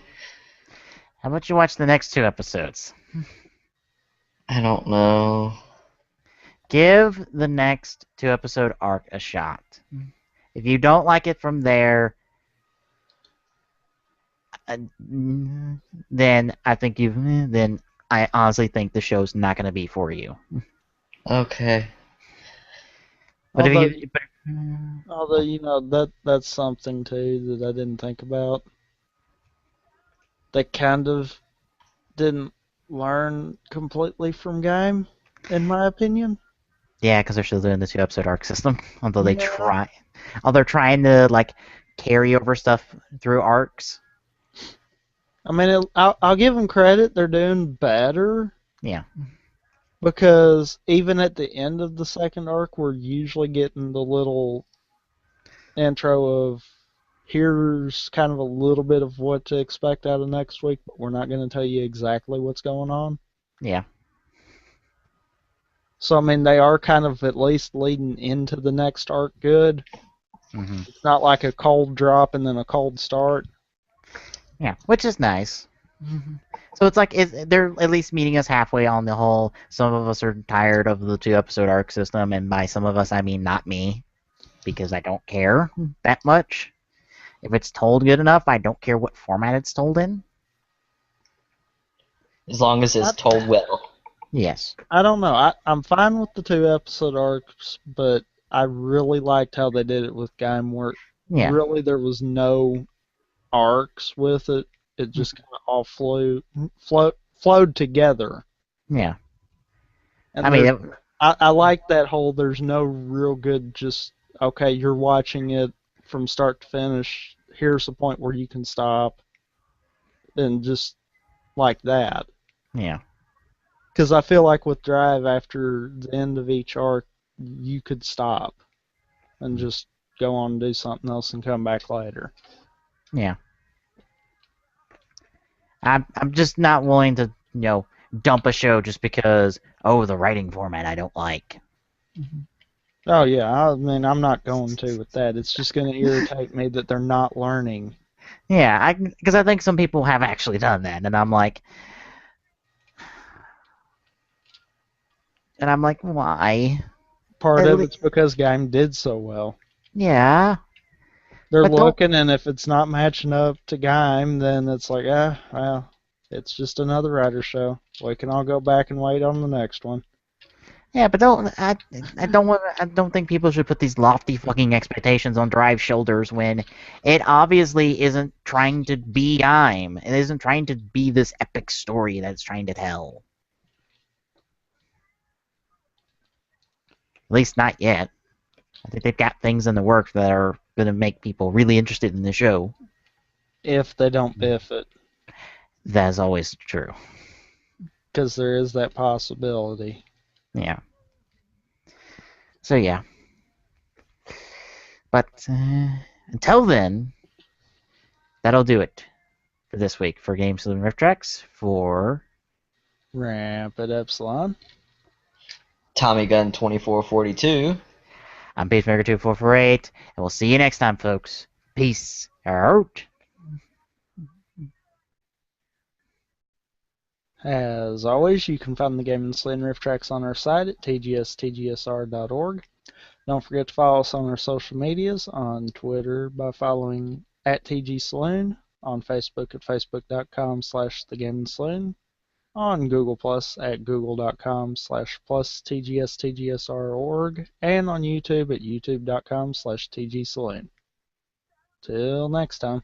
How about you watch the next 2 episodes? I don't know. Give the next 2 episode arc a shot. If you don't like it from there, then I honestly think the show's not going to be for you. Okay. But Although, you know, that's something too that I didn't think about. That kind of didn't learn completely from game, in my opinion. Yeah, because they're still doing the 2-episode arc system. Although Yeah. they're trying to like carry over stuff through arcs. I mean, I'll give them credit. They're doing better. Yeah. Because even at the end of the second arc, we're usually getting the little intro of here's kind of a little bit of what to expect out of next week, but we're not going to tell you exactly what's going on. Yeah. So, I mean, they are kind of at least leading into the next arc good. Mm-hmm. It's not like a cold drop and then a cold start. Yeah, which is nice. So it's like they're at least meeting us halfway on the whole. Some of us are tired of the 2-episode arc system, and by some of us I mean not me, because I don't care that much. If it's told good enough, I don't care what format it's told in. As long as it's told well. Yes. I don't know. I'm fine with the 2-episode arcs, but I really liked how they did it with Game, where Yeah. really there was no arcs with it. It just kind of all flowed together. Yeah. And I mean, I like that whole. There's no real good. Just okay, you're watching it from start to finish. Here's the point where you can stop, and just like that. yeah. Because I feel like with Drive, after the end of each arc, you could stop and just go on and do something else and come back later. Yeah. I'm just not willing to dump a show just because the writing format I don't like. Oh yeah, I mean I'm not going to with that. It's just going to irritate me that they're not learning. Yeah, because I think some people have actually done that, and I'm like, why? Part At of le- it's because Game did so well. yeah, They're but don't. looking, and if it's not matching up to Game, then it's like, well, it's just another Rider show. We can all go back and wait on the next one. Yeah, but don't. I don't want. I don't think people should put these lofty fucking expectations on Drive's shoulders when it obviously isn't trying to be Gaim. It isn't trying to be this epic story that it's trying to tell. At least not yet. I think they've got things in the works that are going to make people really interested in the show. If they don't biff it, That's always true. because there is that possibility. Yeah. So yeah. But until then, that'll do it for this week for Game Saloon Rift Tracks. For Rampant Epsilon. Tommy Gun 2442. I'm Pacemaker2448, and we'll see you next time, folks. Peace out. As always, you can find the Game and Slaying Rift Tracks on our site at tgstgsr.org. Don't forget to follow us on our social medias, on Twitter by following at TG Saloon, on Facebook at facebook.com/thegaming on Google Plus at google.com/plus tgstgsr.org, and on YouTube at youtube.com/tgsaloon. Till next time.